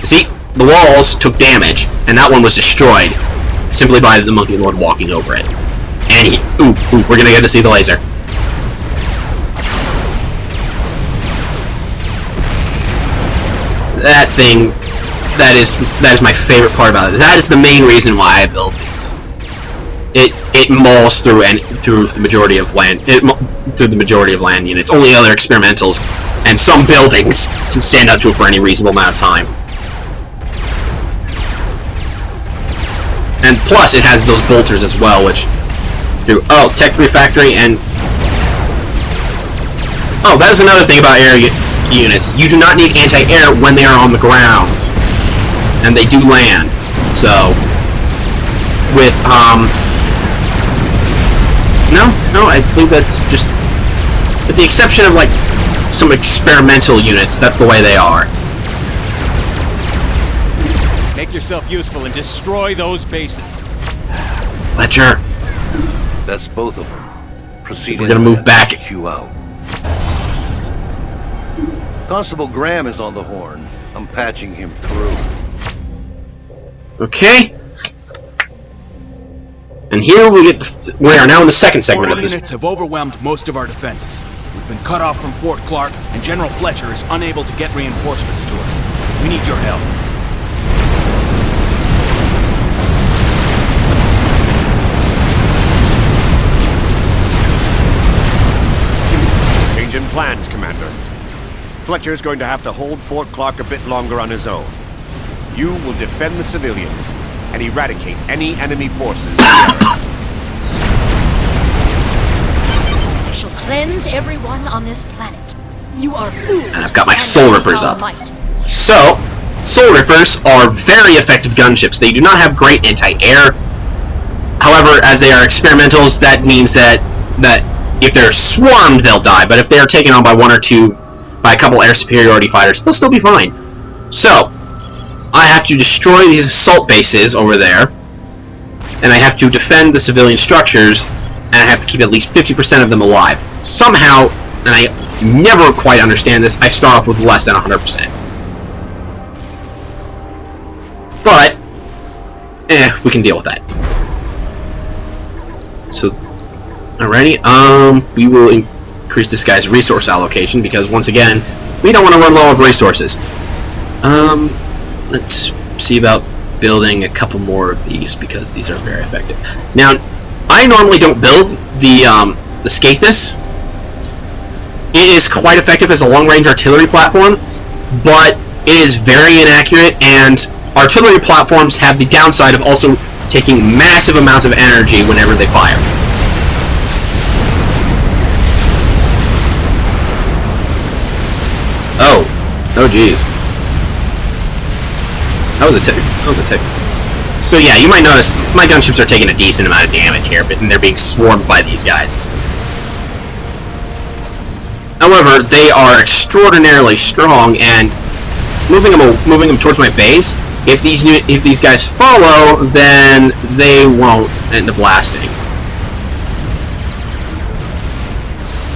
Speaker 1: See, the walls took damage, and that one was destroyed simply by the Monkey Lord walking over it. And we're gonna get to see the laser. That thing, that is my favorite part about it. That is the main reason why I build these. It mauls through the majority of land. Through the majority of land units. Only other experimentals and some buildings can stand up to it for any reasonable amount of time. And plus, it has those bolters as well, which do Tech 3 Factory and that is another thing about air units. You do not need anti-air when they are on the ground, and they do land. So with no, I think that's just, with the exception of like some experimental units, that's the way they are.
Speaker 5: Make yourself useful and destroy those bases.
Speaker 1: Fletcher.
Speaker 3: That's both of them. Proceed.
Speaker 1: We're gonna move back.
Speaker 3: Queue out. Constable Graham is on the horn. I'm patching him through.
Speaker 1: Okay. And here we are now in the second segment of this.
Speaker 6: Units have overwhelmed most of our defenses. We've been cut off from Fort Clark, and General Fletcher is unable to get reinforcements to us. We need your help.
Speaker 2: Change in plans, Commander. Fletcher's going to have to hold Fort Clark a bit longer on his own. You will defend the civilians and eradicate any enemy forces.
Speaker 7: I shall cleanse everyone on this planet. You are fools.
Speaker 1: And I've got my Soul Rippers up. So, Soul Rippers are very effective gunships. They do not have great anti-air. However, as they are experimentals, that means that if they're swarmed, they'll die. But if they are taken on by by a couple air superiority fighters, they'll still be fine. So, I have to destroy these assault bases over there, and I have to defend the civilian structures, and I have to keep at least 50% of them alive. Somehow, and I never quite understand this, I start off with less than 100%. But, we can deal with that. So, alrighty, we will increase this guy's resource allocation, because once again, we don't want to run low of resources. Let's see about building a couple more of these, because these are very effective. Now, I normally don't build the Scathus. It is quite effective as a long-range artillery platform, but it is very inaccurate, and artillery platforms have the downside of also taking massive amounts of energy whenever they fire. Oh geez. That was a tick. So yeah, you might notice my gunships are taking a decent amount of damage here, but they're being swarmed by these guys. However, they are extraordinarily strong, and moving them towards my base If these guys follow, then they won't end up lasting.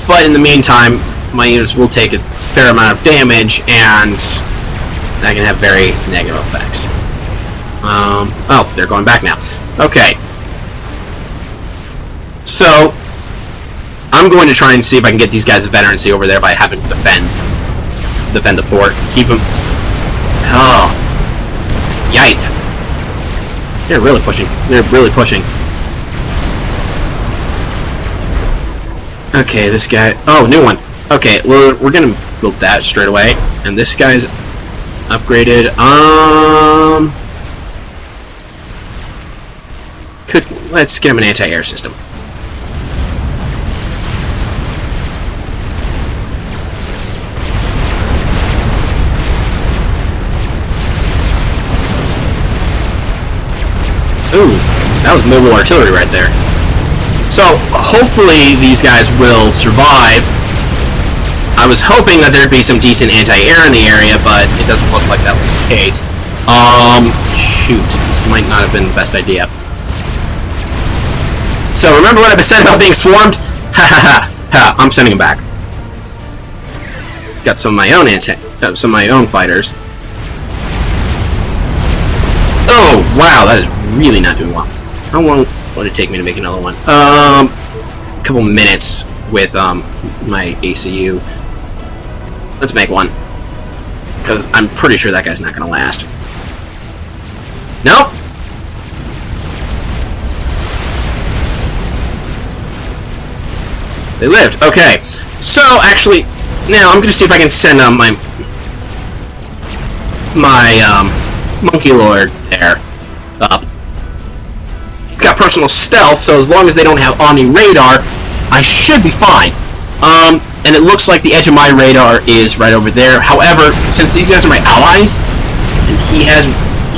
Speaker 1: But in the meantime, my units will take a fair amount of damage, and that can have very negative effects. Oh, they're going back now. Okay. So, I'm going to try and see if I can get these guys veterancy over there by having to defend the fort. Keep them... Oh. Yipe. They're really pushing. They're really pushing. Okay, this guy... Oh, new one. Okay, well, we're gonna build that straight away. And this guy's upgraded. Let's get him an anti-air system. Ooh, that was mobile artillery right there. So, hopefully these guys will survive. I was hoping that there'd be some decent anti-air in the area, but it doesn't look like that was the case. Shoot, this might not have been the best idea. So, remember what I said about being swarmed? Ha ha ha ha, I'm sending them back. Got some of my own fighters. Oh, wow, that is really not doing well. How long would it take me to make another one? A couple minutes with my ACU. Let's make one, because I'm pretty sure that guy's not going to last. Nope. They lived. Okay. So actually, now I'm going to see if I can send my Monkey Lord there up. He's got personal stealth, so as long as they don't have Omni radar, I should be fine. And it looks like the edge of my radar is right over there. However, since these guys are my allies, and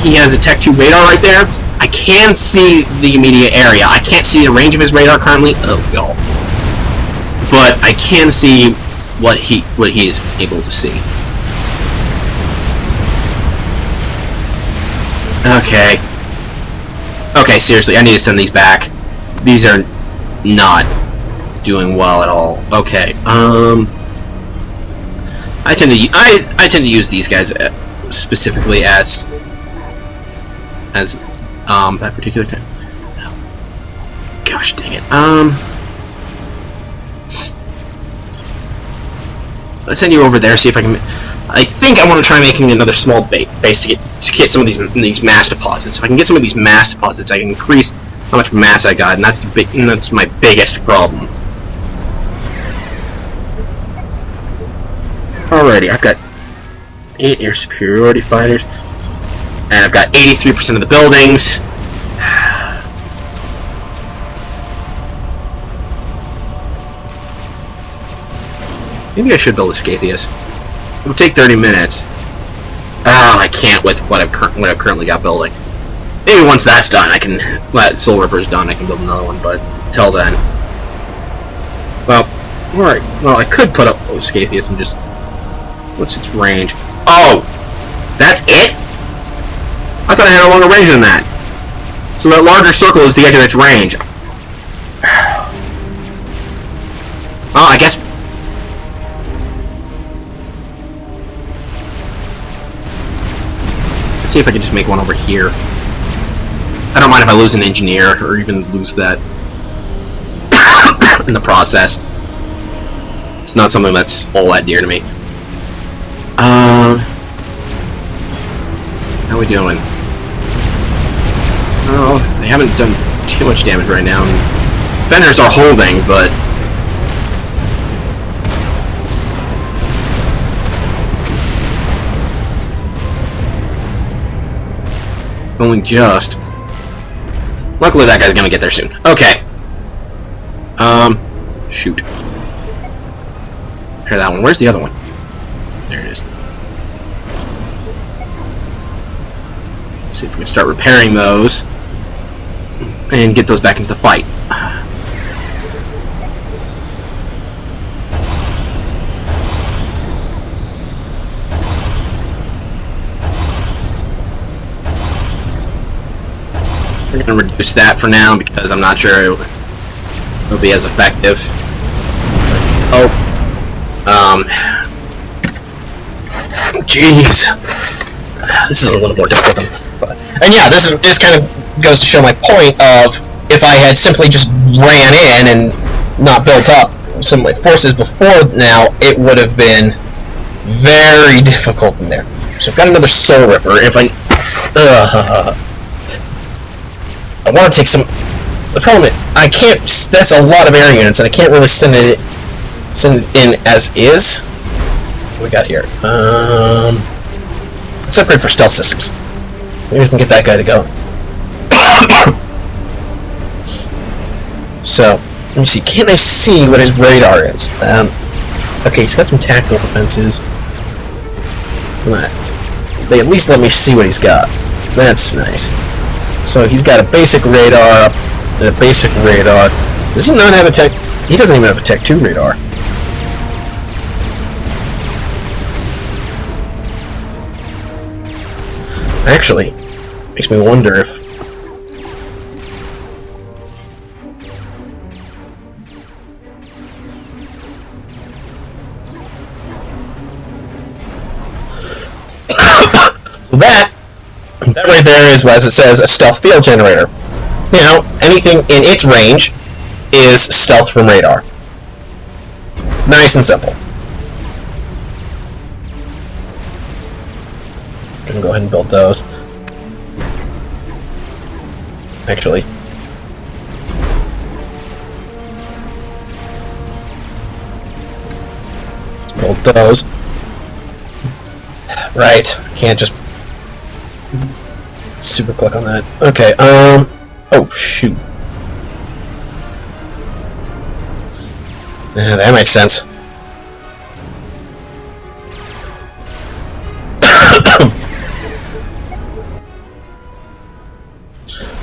Speaker 1: he has a Tech 2 radar right there, I can see the immediate area. I can't see the range of his radar currently. Oh god. But I can see what he is able to see. Okay. Okay, seriously, I need to send these back. These are not doing well at all. Okay. I tend to use these guys specifically as that particular time. Gosh dang it. Let's send you over there. See if I can. I think I want to try making another small base to get some of these mass deposits. If I can get some of these mass deposits, I can increase how much mass I got, and that's my biggest problem. Alrighty, I've got 8 air superiority fighters, and I've got 83% of the buildings. Maybe I should build a Scathus. It would take 30 minutes. Oh, I can't with what I've currently got building. Maybe once that's done, I can. Well, Soul Ripper's done, I can build another one. But till then, well, all right. Well, I could put up Scathus and just. What's its range? Oh, that's it? I thought I had a longer range than that. So that larger circle is the edge of its range. Well, I guess. Let's see if I can just make one over here. I don't mind if I lose an engineer, or even lose that in the process. It's not something that's all that dear to me. How are we doing? Oh, they haven't done too much damage right now. Defenders are holding, but only just. Luckily, that guy's gonna get there soon. Okay. Shoot. Hear that one. Where's the other one? There it is. See if we can start repairing those and get those back into the fight. We're going to reduce that for now because I'm not sure it'll be as effective. So, jeez. This is a little more difficult than... And yeah, this kind of goes to show my point of if I had simply just ran in and not built up some forces before now, it would have been very difficult in there. So I've got another Soul Ripper. If I want to take some... The problem is, I can't... That's a lot of air units, and I can't really send it in as is. What do we got here? Let's upgrade for stealth systems. Maybe we can get that guy to go. So, let me see. Can I see what his radar is? Okay, he's got some tactical defenses. They at least let me see what he's got. That's nice. So he's got a basic radar and a basic radar. Does he not have a tech? He doesn't even have a Tech 2 radar. Actually, makes me wonder if... So that right there is, as it says, a stealth field generator. You know, anything in its range is stealth from radar. Nice and simple. Gonna go ahead and build those. Actually. Let's build those. Right. Can't just super click on that. Okay, oh shoot. Yeah, that makes sense.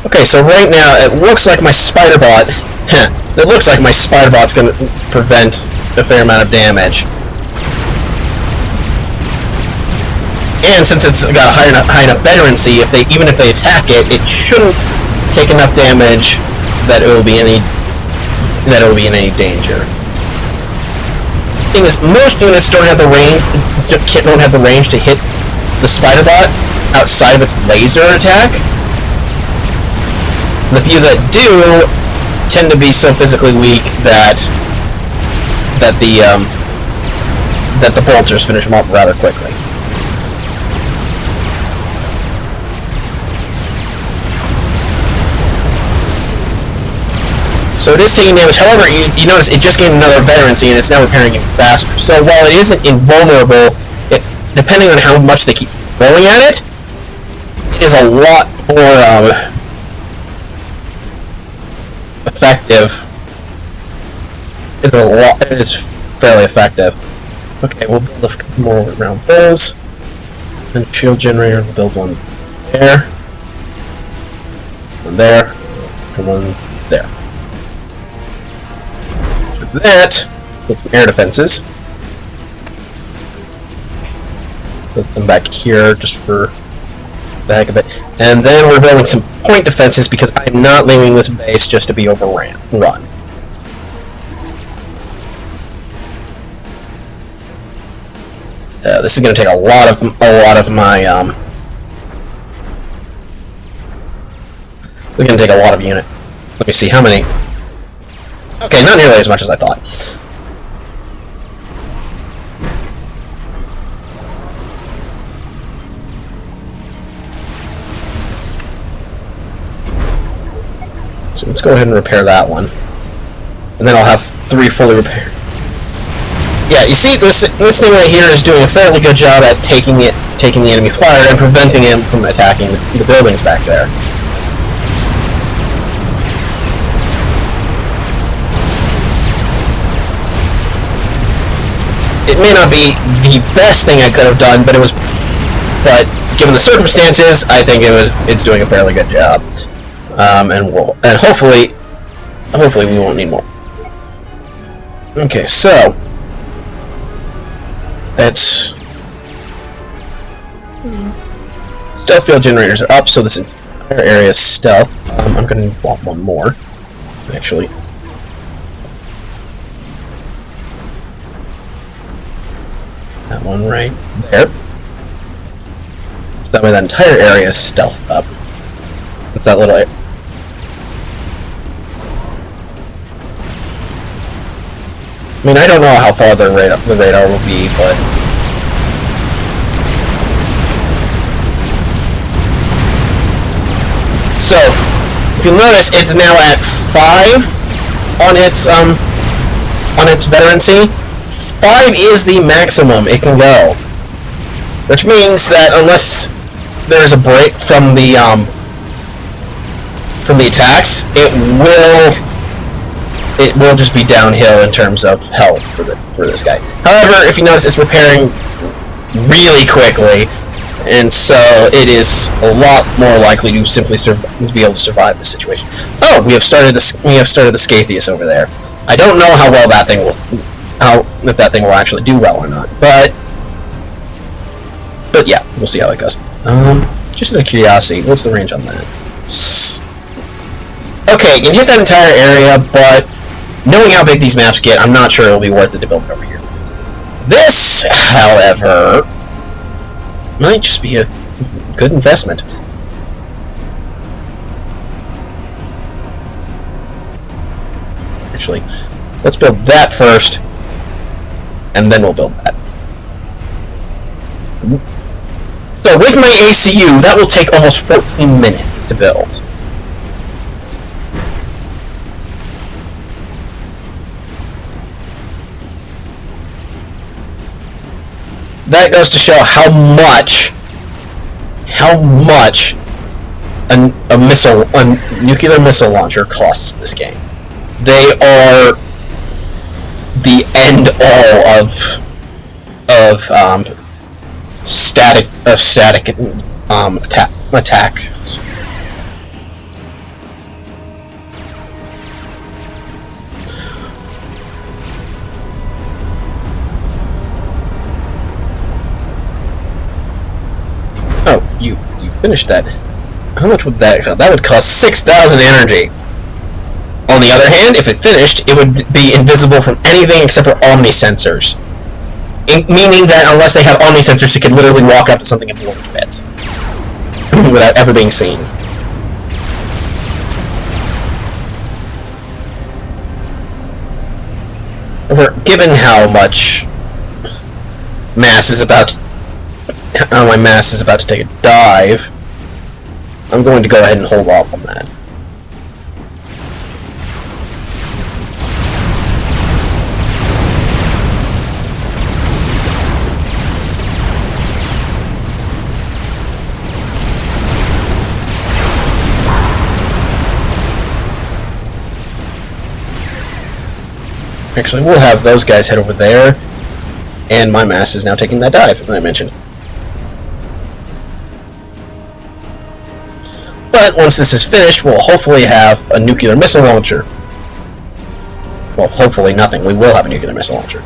Speaker 1: Okay, so right now it looks like my spider bot. It looks like my spider bot's going to prevent a fair amount of damage. And since it's got a high enough veterancy, even if they attack it, it shouldn't take enough damage that it will be in any danger. Thing is, most units don't have the range to hit the spider bot outside of its laser attack. The few that do tend to be so physically weak that the bolters finish them up rather quickly. So it is taking damage. However, you notice it just gained another veterancy and it's now repairing it faster. So while it isn't invulnerable, depending on how much they keep throwing at it, it is a lot more effective. It is fairly effective. Okay, we'll build a couple more around those. And shield generator, we'll build one there, one there, and one there. For that, with some air defenses. Put them back here just for the heck of it. And then we're building some point defenses because I'm not leaving this base just to be overrun. This is going to take a lot of my It's going to take a lot of unit. Let me see how many. Okay, not nearly as much as I thought. So let's go ahead and repair that one. And then I'll have 3 fully repaired. Yeah, you see, this thing right here is doing a fairly good job at taking the enemy flyer and preventing him from attacking the buildings back there. It may not be the best thing I could have done, but given the circumstances, I think it's doing a fairly good job. And hopefully we won't need more. Okay, so that's stealth field generators are up, so this area stealth. I'm going to want one more, actually. That one right there. So that way that entire area is stealthed up. It's that little... I mean, I don't know how far the radar will be, but... So, if you'll notice, it's now at 5 on its veterancy. 5 is the maximum it can go. Which means that unless there's a break from the attacks, it will just be downhill in terms of health for this guy. However, if you notice, it's repairing really quickly, and so it is a lot more likely to simply be able to survive this situation. Oh, we have started the Scatheus over there. I don't know how well that thing will, if that thing will actually do well or not, but yeah, we'll see how it goes. Just out of curiosity, what's the range on that? Okay, you can hit that entire area, but knowing how big these maps get, I'm not sure it'll be worth it to build it over here. This, however, might just be a good investment. Actually, let's build that first, and then we'll build that. So with my ACU, that will take almost 14 minutes to build. That goes to show how much a nuclear missile launcher costs this game. They are the end all of static attacks. Oh, you finished that. How much would that cost? That would cost 6,000 energy. On the other hand, if it finished, it would be invisible from anything except for omnisensors. Meaning that unless they have omnisensors, it could literally walk up to something and blow it to bits. Without ever being seen. However, given how much my mass is about to take a dive, I'm going to go ahead and hold off on that. Actually, we'll have those guys head over there, and my mass is now taking that dive, as I mentioned. But once this is finished, we'll hopefully have a nuclear missile launcher. Well, hopefully nothing. We will have a nuclear missile launcher.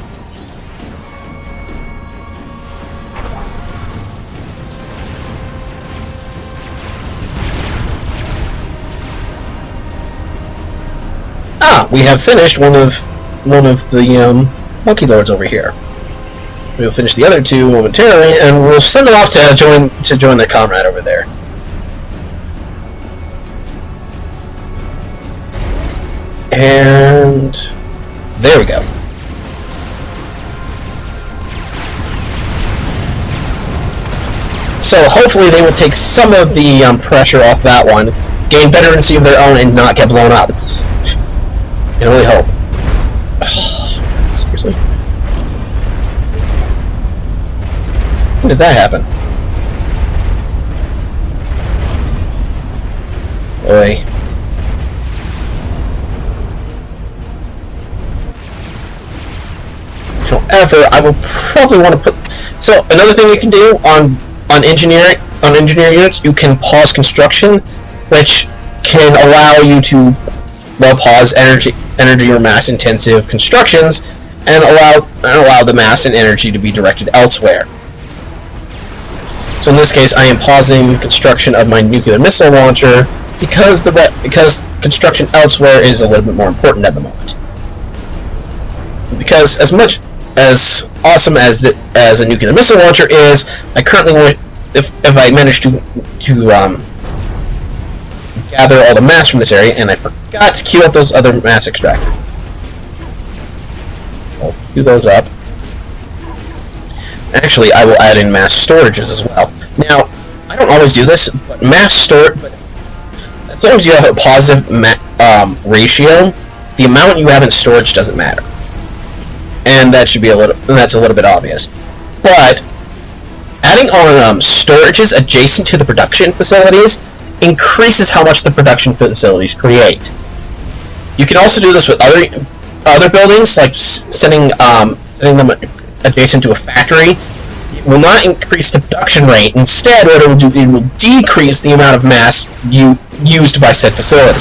Speaker 1: Ah, we have finished one of the monkey lords over here. We'll finish the other two momentarily, and we'll send them off to join their comrade over there. And there we go. So hopefully they will take some of the pressure off that one, gain veterancy of their own, and not get blown up. I can only hope. Seriously? When did that happen? Oi. However, I will probably want to put... So, another thing you can do on engineer units, you can pause construction, which can allow you to, well, pause energy or mass intensive constructions, and allow the mass and energy to be directed elsewhere.
Speaker 8: So in this case, I am pausing construction of my nuclear missile launcher because construction elsewhere is a little bit more important at the moment. Because as much as awesome as a nuclear missile launcher is, I currently want, if I manage to gather all the mass from this area, and I forgot to queue up those other mass extractors. I'll queue those up. Actually, I will add in mass storages as well. Now, I don't always do this, but as long as you have a positive ratio, the amount you have in storage doesn't matter, and that's a little bit obvious. But adding on storages adjacent to the production facilities increases how much the production facilities create. You can also do this with other buildings, like sending them adjacent to a factory. It will not increase the production rate. Instead, what it will do, it will decrease the amount of mass used by said facility.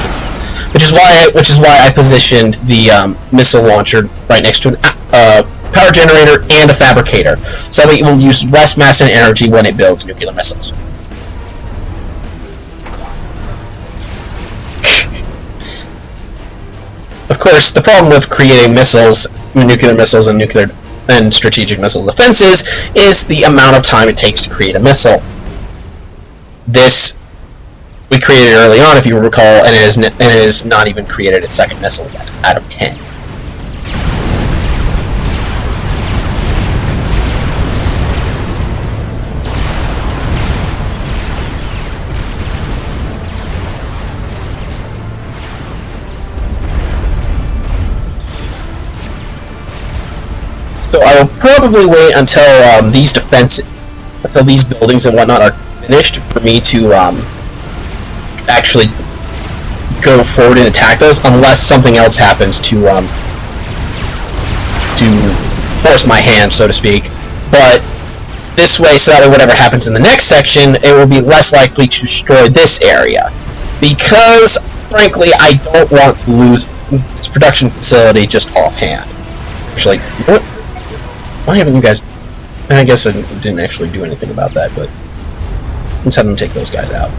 Speaker 8: Which is why I positioned the missile launcher right next to a power generator and a fabricator, so that it will use less mass and energy when it builds nuclear missiles. Of course, the problem with creating nuclear missiles and strategic missile defenses is the amount of time it takes to create a missile. This we created early on, if you recall, and it is not even created its second missile yet, out of 10. So I will probably wait until these buildings and whatnot are finished for me to actually go forward and attack those, unless something else happens to force my hand, so to speak. But this way, so that way whatever happens in the next section, it will be less likely to destroy this area. Because, frankly, I don't want to lose this production facility just offhand. Actually, you know what? Why haven't you guys... I guess I didn't actually do anything about that, but let's have them take those guys out.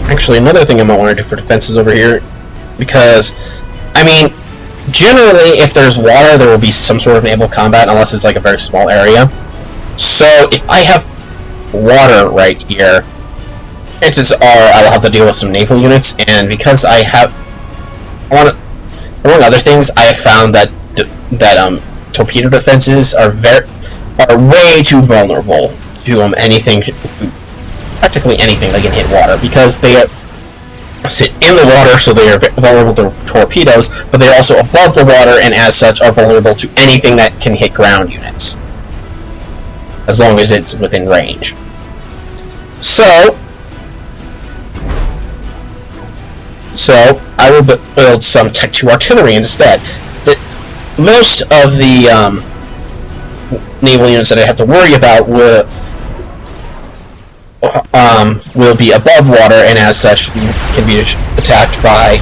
Speaker 8: Actually, another thing I might want to do for defenses over here, because, I mean, generally, if there's water, there will be some sort of naval combat, unless it's like a very small area. So, if I have water right here, chances are I will have to deal with some naval units, and because I have, among other things, I have found that torpedo defenses are way too vulnerable to practically anything that can hit water, because they sit in the water, so they are vulnerable to torpedoes, but they're also above the water, and as such are vulnerable to anything that can hit ground units, as long as it's within range. So I will build some Tech 2 artillery instead. Most of the naval units that I have to worry about will be above water, and as such can be attacked by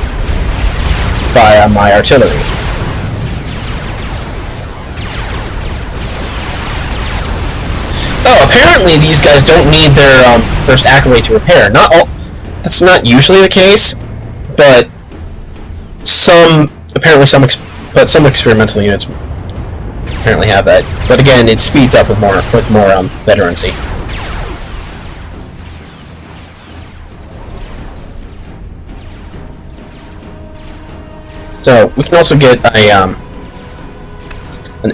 Speaker 8: my artillery. Oh, apparently these guys don't need their first accolade to repair. That's not usually the case, but some experimental units apparently have that. But again, it speeds up with more veterancy. So we can also get an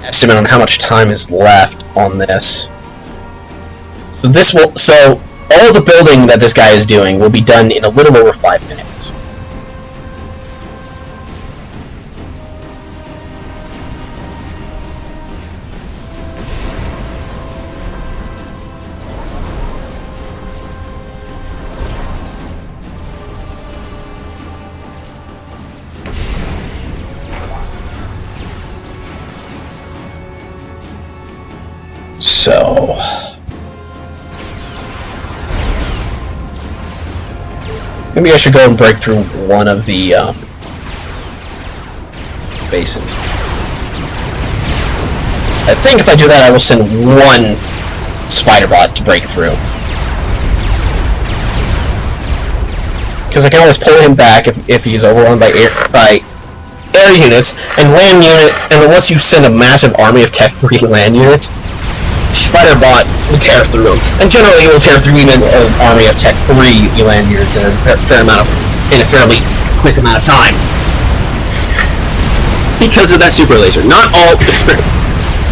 Speaker 8: estimate on how much time is left on this. So all the building that this guy is doing will be done in a little over 5 minutes. So... maybe I should go and break through one of the basins. I think if I do that, I will send one spider bot to break through. Because I can always pull him back if he's overrun by air units and land units, and unless you send a massive army of Tech 3 land units, Spider Bot will tear through them. And generally he will tear through even an army of Tech 3 land units in a fairly quick amount of time. Because of that super laser. Not all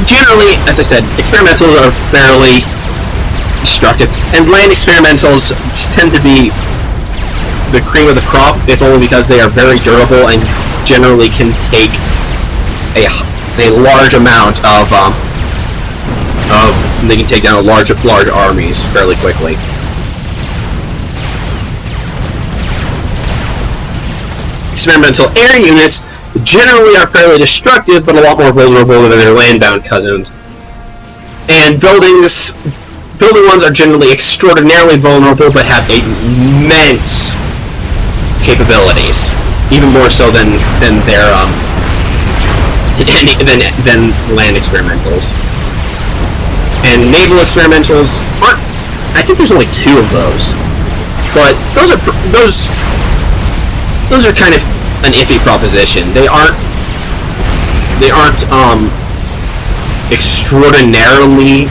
Speaker 8: generally, as I said, experimentals are fairly destructive, and land experimentals tend to be the cream of the crop, if only because they are very durable and generally can take a large amount of they can take down large armies fairly quickly. Experimental air units generally are fairly destructive, but a lot more vulnerable than their land-bound cousins. And building ones are generally extraordinarily vulnerable, but have immense capabilities, even more so than their than land experimentals. And naval experimentals aren't. I think there's only 2 of those, but those are kind of an iffy proposition. They aren't extraordinarily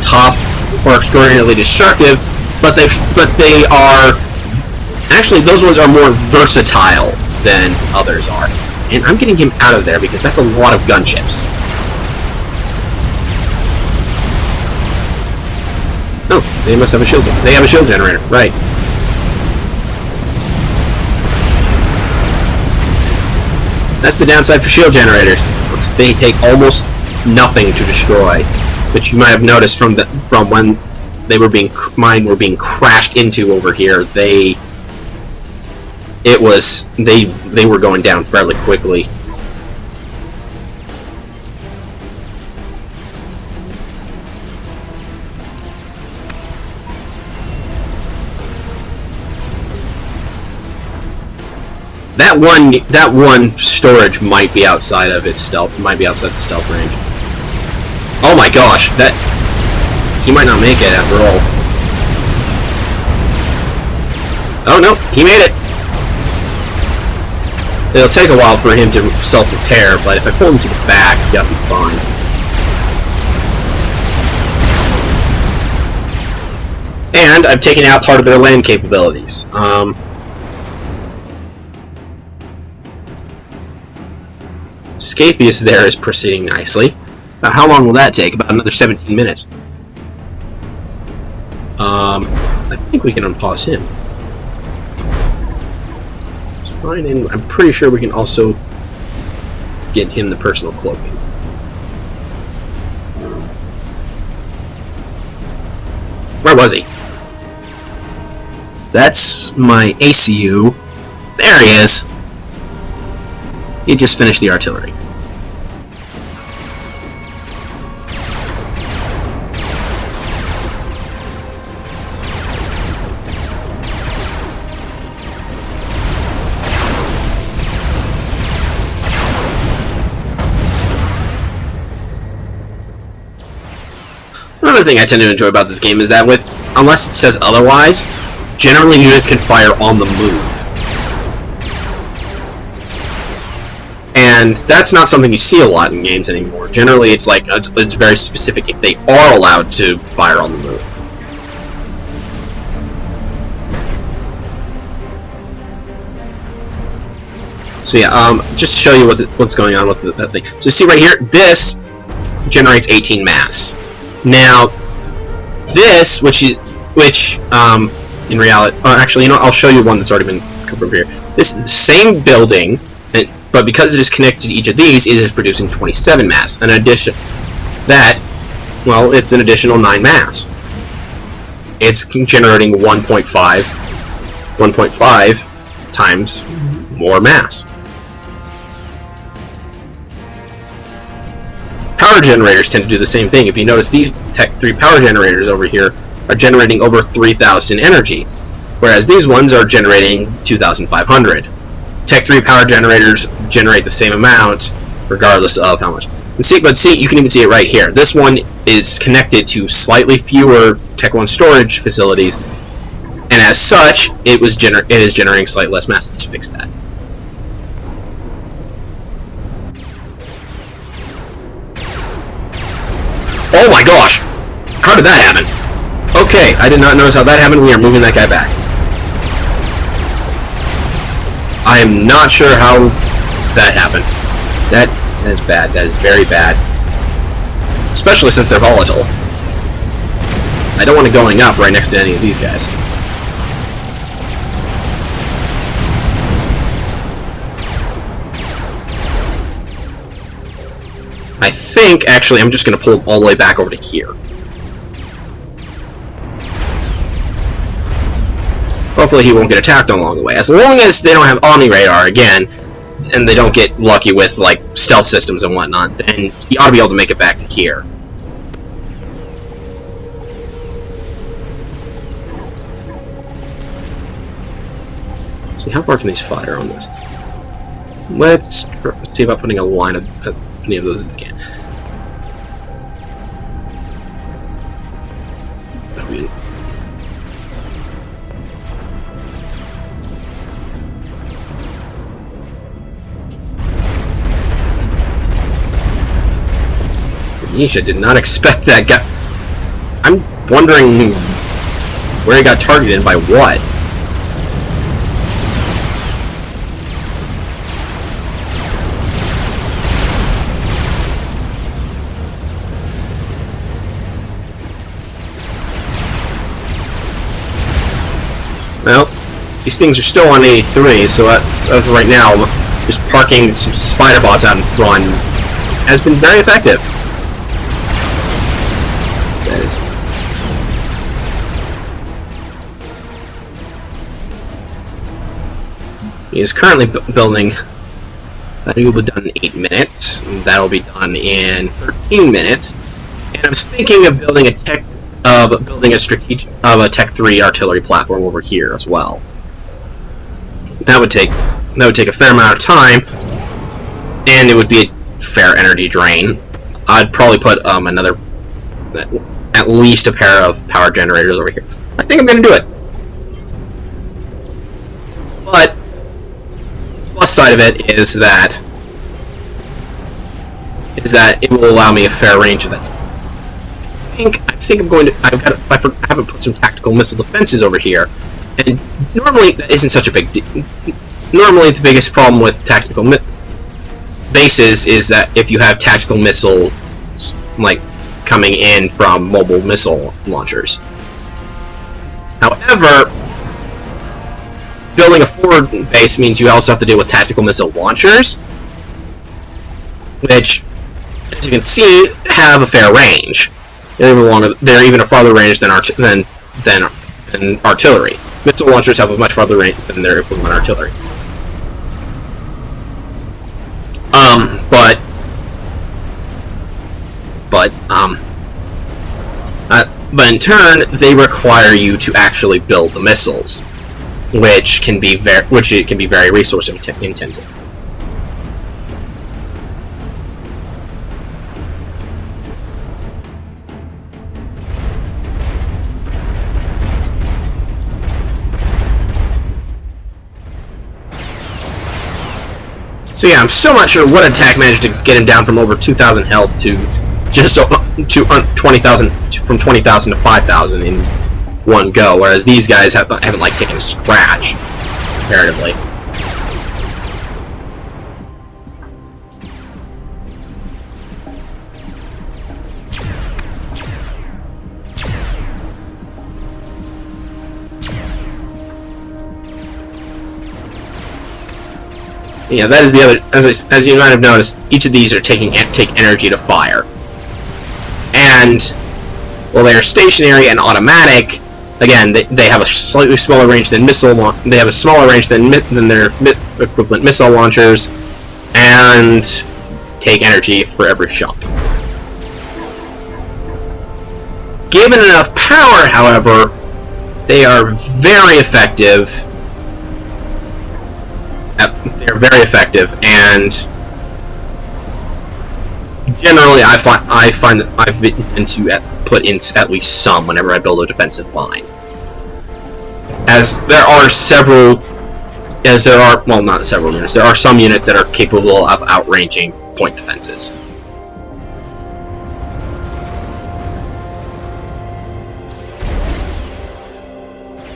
Speaker 8: tough or extraordinarily destructive, but they are actually, those ones are more versatile than others are. And I'm getting him out of there because that's a lot of gunships. Oh, they must have a shield. They have a shield generator, right? That's the downside for shield generators. They take almost nothing to destroy, which you might have noticed from when mine were being crashed into over here. They were going down fairly quickly. That one storage might be outside of its stealth. Might be outside the stealth range. Oh my gosh, he might not make it after all. Oh no, he made it. It'll take a while for him to self-repair, but if I pull him to the back, he'll be fine. And I've taken out part of their land capabilities. Scapius there is proceeding nicely. Now, how long will that take? About another 17 minutes. I think we can unpause him. It's fine, and I'm pretty sure we can also get him the personal cloaking. Where was he? That's my ACU. There he is. He just finished the artillery. Another thing I tend to enjoy about this game is that unless it says otherwise, generally units can fire on the move. And that's not something you see a lot in games anymore. Generally, it's like it's very specific if they are allowed to fire on the move. So yeah, just to show you what's going on with that thing. So see right here, this generates 18 mass. Now, this, which in reality, actually, you know, I'll show you one that's already been covered here. This is the same building, but because it is connected to each of these, it is producing 27 mass. In addition, it's an additional 9 mass. It's generating 1.5 times more mass.
Speaker 1: power generators tend to do the same thing. If you notice, these Tech 3 power generators over here are generating over 3,000 energy, whereas these ones are generating 2,500. Tech 3 power generators generate the same amount, regardless of how much. But see, you can even see it right here. This one is connected to slightly fewer Tech 1 storage facilities, and as such, it is generating slightly less mass. Let's fix that. Oh my gosh! How did that happen? Okay, I did not notice how that happened. We are moving that guy back. I am not sure how that happened. That is bad. That is very bad. Especially since they're volatile. I don't want it going up right next to any of these guys. I think, actually, I'm just going to pull him all the way back over to here. Hopefully he won't get attacked along the way. As long as they don't have Omni Radar again, and they don't get lucky with, like, stealth systems and whatnot, then he ought to be able to make it back to here. So how far can these fire on this? Let's see about putting a line of any of those if we can. Nisha did not expect that guy. I'm wondering where he got targeted by what. Well, these things are still on 83, so as of right now, just parking some spider bots out in front has been very effective. That is. He is currently building. That will be done in 8 minutes. That will be done in 13 minutes. And I'm thinking of building a Tech 3 artillery platform over here as well. That would take a fair amount of time, and it would be a fair energy drain. I'd probably put at least a pair of power generators over here. I think I'm going to do it. But the plus side of it is that it will allow me a fair range of it. I think I'm going to. I haven't put some tactical missile defenses over here, and normally that isn't such a big deal. Normally, the biggest problem with tactical bases is that if you have tactical missiles like coming in from mobile missile launchers. However, building a forward base means you also have to deal with tactical missile launchers, which, as you can see, have a fair range. They're even a farther range than artillery. Missile launchers have a much farther range than their equivalent artillery. But in turn, they require you to actually build the missiles, which can be very resource intensive. So yeah, I'm still not sure what attack managed to get him down from over 2,000 health to just 20,000, from 20,000 to 5,000 in one go, whereas these guys haven't like taken a scratch comparatively. Yeah, that is the other. As you might have noticed, each of these are take energy to fire, and while they are stationary and automatic, again they have a slightly smaller range than missile. They have a smaller range than their equivalent missile launchers, and take energy for every shot. Given enough power, however, they are very effective. They're very effective, and generally, I find that I've been to put in at least some whenever I build a defensive line. As there are well, not several units. There are some units that are capable of outranging point defenses.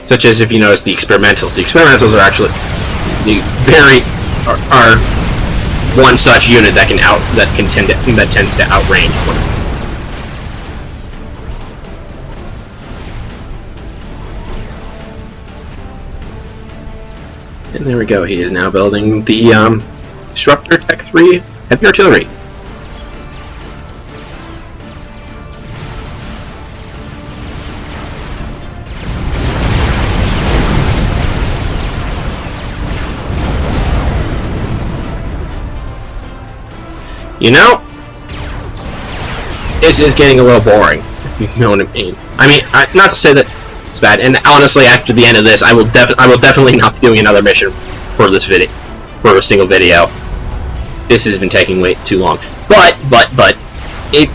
Speaker 1: Such as, if you notice, the experimentals. The experimentals are actually are one such unit that tends to outrange point defenses. And there we go. He is now building the Disruptor Tech 3 Heavy Artillery. You know, this is getting a little boring, if you know what I mean. I mean, not to say that it's bad, and honestly, after the end of this, I will definitely not be doing another mission for this video, for a single video. This has been taking way too long. But it,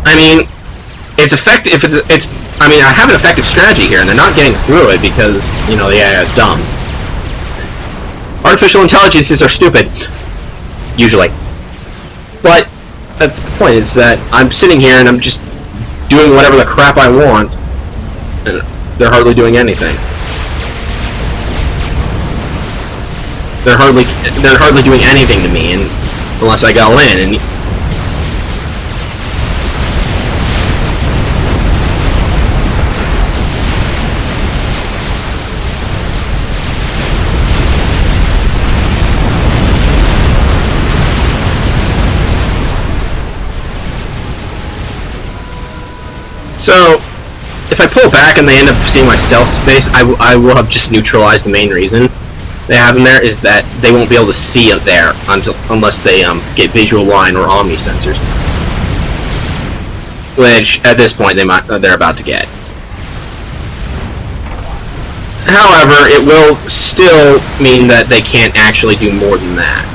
Speaker 1: I mean, it's effective. I mean, I have an effective strategy here, and they're not getting through it because, you know, the AI is dumb. Artificial intelligences are stupid. Usually. But that's the point, is that I'm sitting here and I'm just doing whatever the crap I want, and they're hardly doing anything. They're hardly doing anything to me, and unless I go in and so, if I pull back and they end up seeing my stealth space, I will have just neutralized the main reason they have in there, is that they won't be able to see it there unless they get visual line or omni sensors, which at this point they're about to get. However, it will still mean that they can't actually do more than that.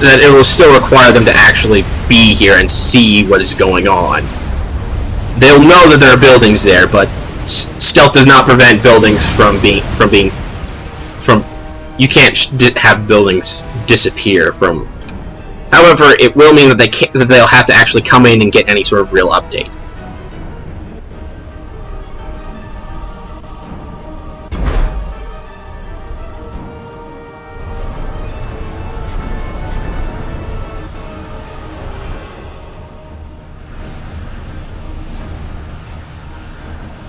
Speaker 1: That it will still require them to actually be here and see what is going on. They'll know that there are buildings there, but stealth does not prevent buildings from you can't have buildings disappear from. However, it will mean that they'll have to actually come in and get any sort of real update.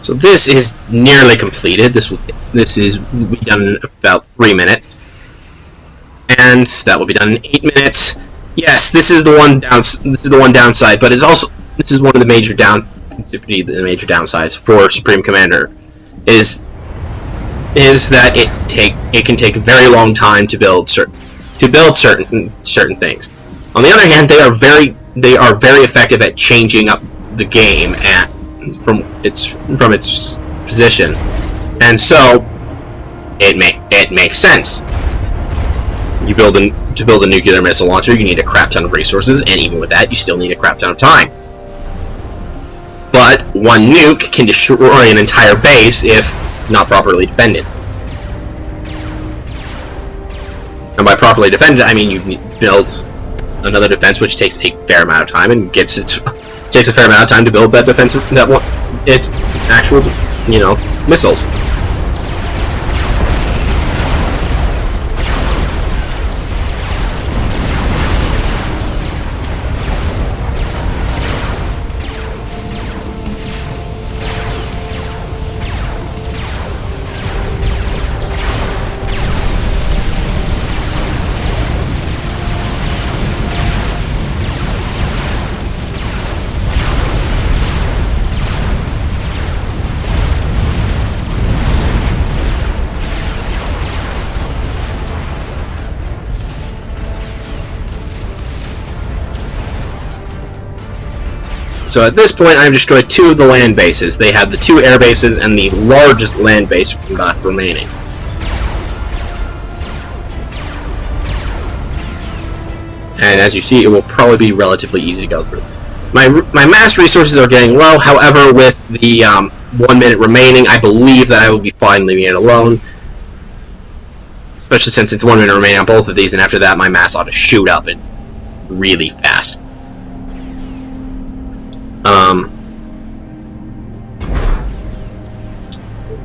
Speaker 1: So this is nearly completed. This will be done in about 3 minutes, and that will be done in 8 minutes. Yes, this is the one downside, but this is one of the major downsides for Supreme Commander is that it can take a very long time to build certain things. On the other hand, they are very effective at changing up the game from its position, and so it makes sense. To build a nuclear missile launcher, you need a crap ton of resources, and even with that, you still need a crap ton of time. But one nuke can destroy an entire base if not properly defended. And by properly defended, I mean you build another defense which takes a fair amount of time and takes a fair amount of time to build that defensive its actual, you know, missiles. So at this point, I've destroyed 2 of the land bases. They have the 2 air bases and the largest land base left remaining. And as you see, it will probably be relatively easy to go through. My mass resources are getting low, however, with the 1 minute remaining, I believe that I will be fine leaving it alone. Especially since it's 1 minute remaining on both of these, and after that my mass ought to shoot up and really fast.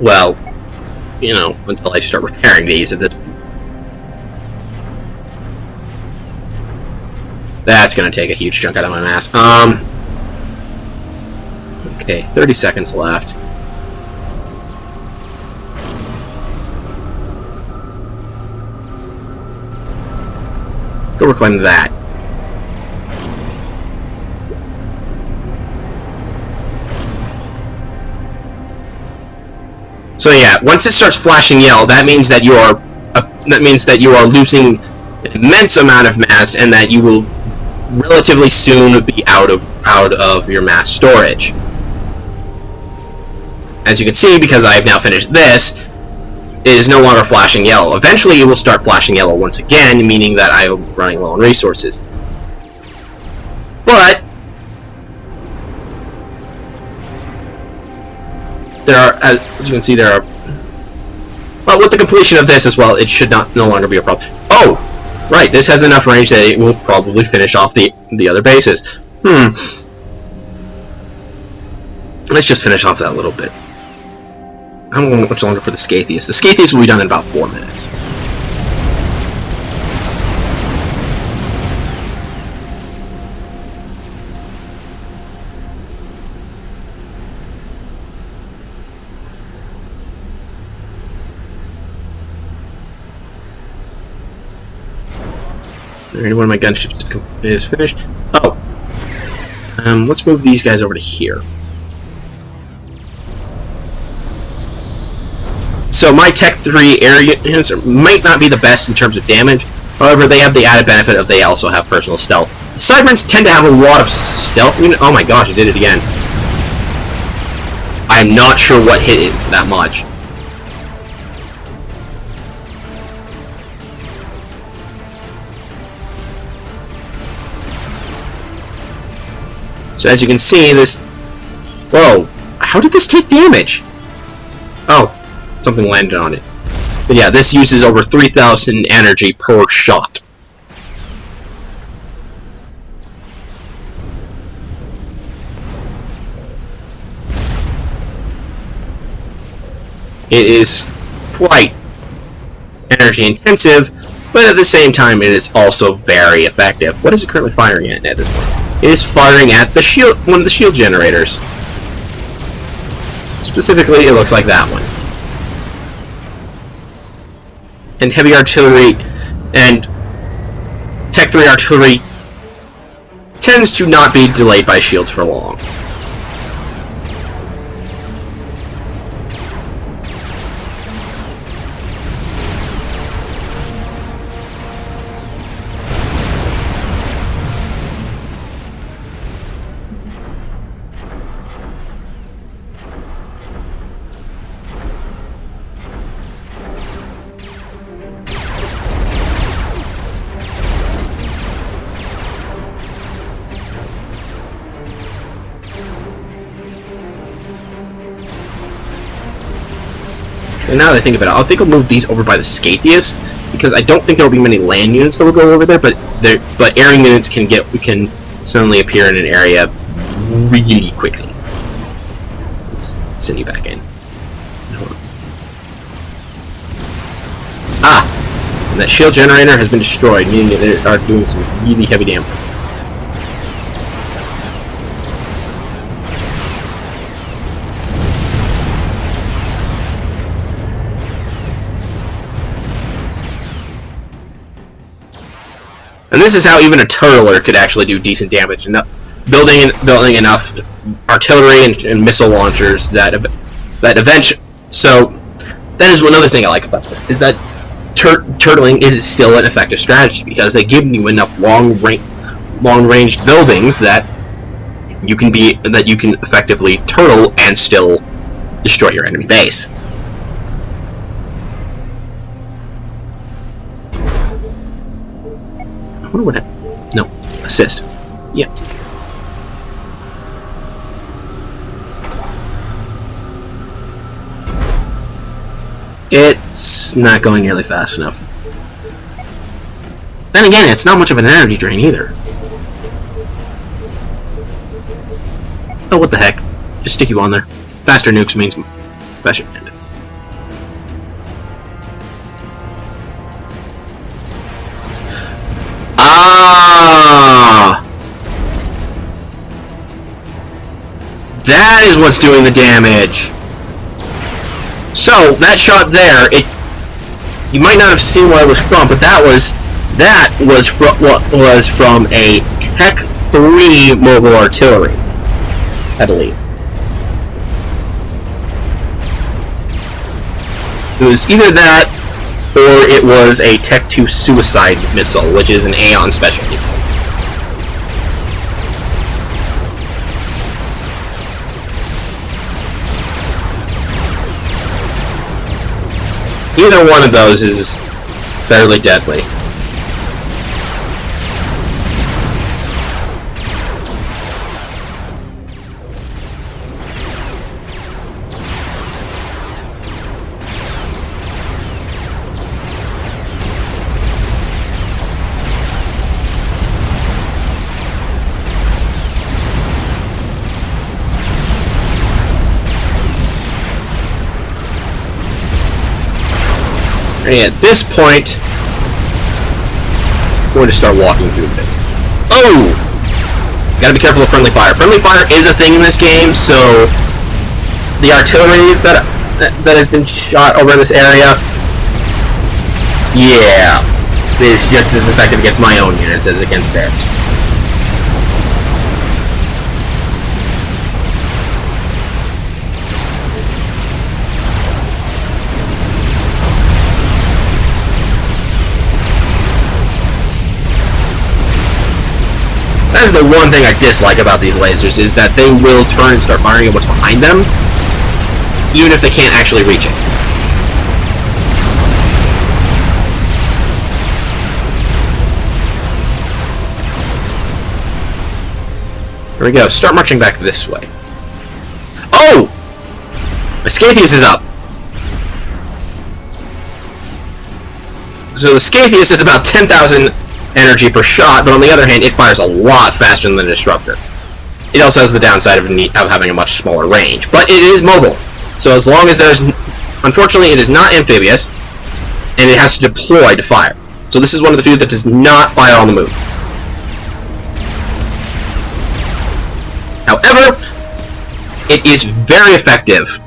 Speaker 1: Well, you know, until I start repairing these at this. That's gonna take a huge chunk out of my mass. Okay, 30 seconds left. Go reclaim that. So yeah, once it starts flashing yellow, that means that you are losing an immense amount of mass, and that you will relatively soon be out of your mass storage. As you can see, because I have now finished this, it is no longer flashing yellow. Eventually it will start flashing yellow once again, meaning that I will be running low on resources. But there are, as you can see, there are. Well, with the completion of this as well, it should no longer be a problem. Oh, right, this has enough range that it will probably finish off the other bases. Let's just finish off that a little bit. I don't want much longer for the Scaithius. The Scaithius will be done in about 4 minutes. Alright, one of my gunships is finished. Oh. Let's move these guys over to here. So my Tech 3 air units might not be the best in terms of damage, however they have the added benefit of they also have personal stealth. Cybern's tend to have a lot of stealth. Oh my gosh, I did it again. I'm not sure what hit it that much. So as you can see, this... Whoa, how did this take damage? Oh. Something landed on it. But yeah, this uses over 3,000 energy per shot. It is quite energy intensive, but at the same time it is also very effective. What is it currently firing at this point? It is firing at the shield, one of the shield generators. Specifically, it looks like that one. And heavy artillery and Tech 3 artillery tends to not be delayed by shields for long. And now that I think of it, I think I'll move these over by the Scaithius, because I don't think there will be many land units that will go over there, but air units can suddenly appear in an area really quickly. Let's send you back in. Ah! And that shield generator has been destroyed, meaning that they are doing some really heavy damage. And this is how even a turtler could actually do decent damage. Building enough artillery and missile launchers that eventually. So that is one other thing I like about this, is that turtling is still an effective strategy, because they give you enough long-range buildings that you can effectively turtle and still destroy your enemy base. I wonder what happened. No, assist. Yeah. It's not going nearly fast enough. Then again, it's not much of an energy drain either. Oh, what the heck. Just stick you on there. Faster nukes means faster end. Ah! That is what's doing the damage! So, that shot there, you might not have seen where it was from, but that was from a Tech 3 mobile artillery, I believe. It was either that, or it was a Tech 2 suicide missile, which is an Aeon specialty. Either one of those is fairly deadly. And at this point, we're going to start walking through the base. Oh! Gotta be careful of friendly fire. Friendly fire is a thing in this game, so the artillery that has been shot over in this area, yeah, is just as effective against my own units as against theirs. That is the one thing I dislike about these lasers, is that they will turn and start firing at what's behind them, even if they can't actually reach it. Here we go. Start marching back this way. Oh! My Scatheus is up! So the Scatheus is about 10,000 energy per shot, but on the other hand, it fires a lot faster than the Disruptor. It also has the downside of having a much smaller range, but it is mobile. So as long as there's... Unfortunately, it is not amphibious, and it has to deploy to fire. So this is one of the few that does not fire on the move. However, it is very effective,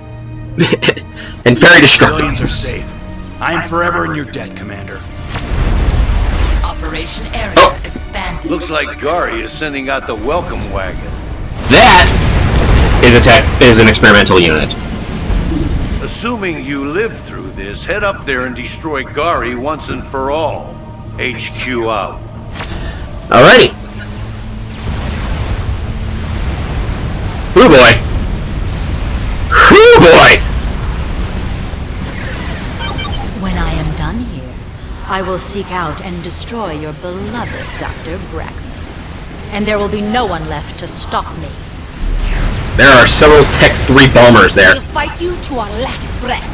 Speaker 1: and very destructive.
Speaker 6: Civilians are safe. I am forever in your debt, Commander.
Speaker 7: Operation area expanded.
Speaker 3: Looks like Gari is sending out the welcome wagon.
Speaker 1: That is an experimental unit.
Speaker 3: Assuming you live through this, head up there and destroy Gari once and for all. HQ out.
Speaker 1: Alrighty. Hoo boy. Hoo boy!
Speaker 7: When I am done here, I will seek out and destroy your beloved Dr. Brackman. And there will be no one left to stop me.
Speaker 1: There are several Tech 3 bombers there.
Speaker 4: We'll fight you to our last breath.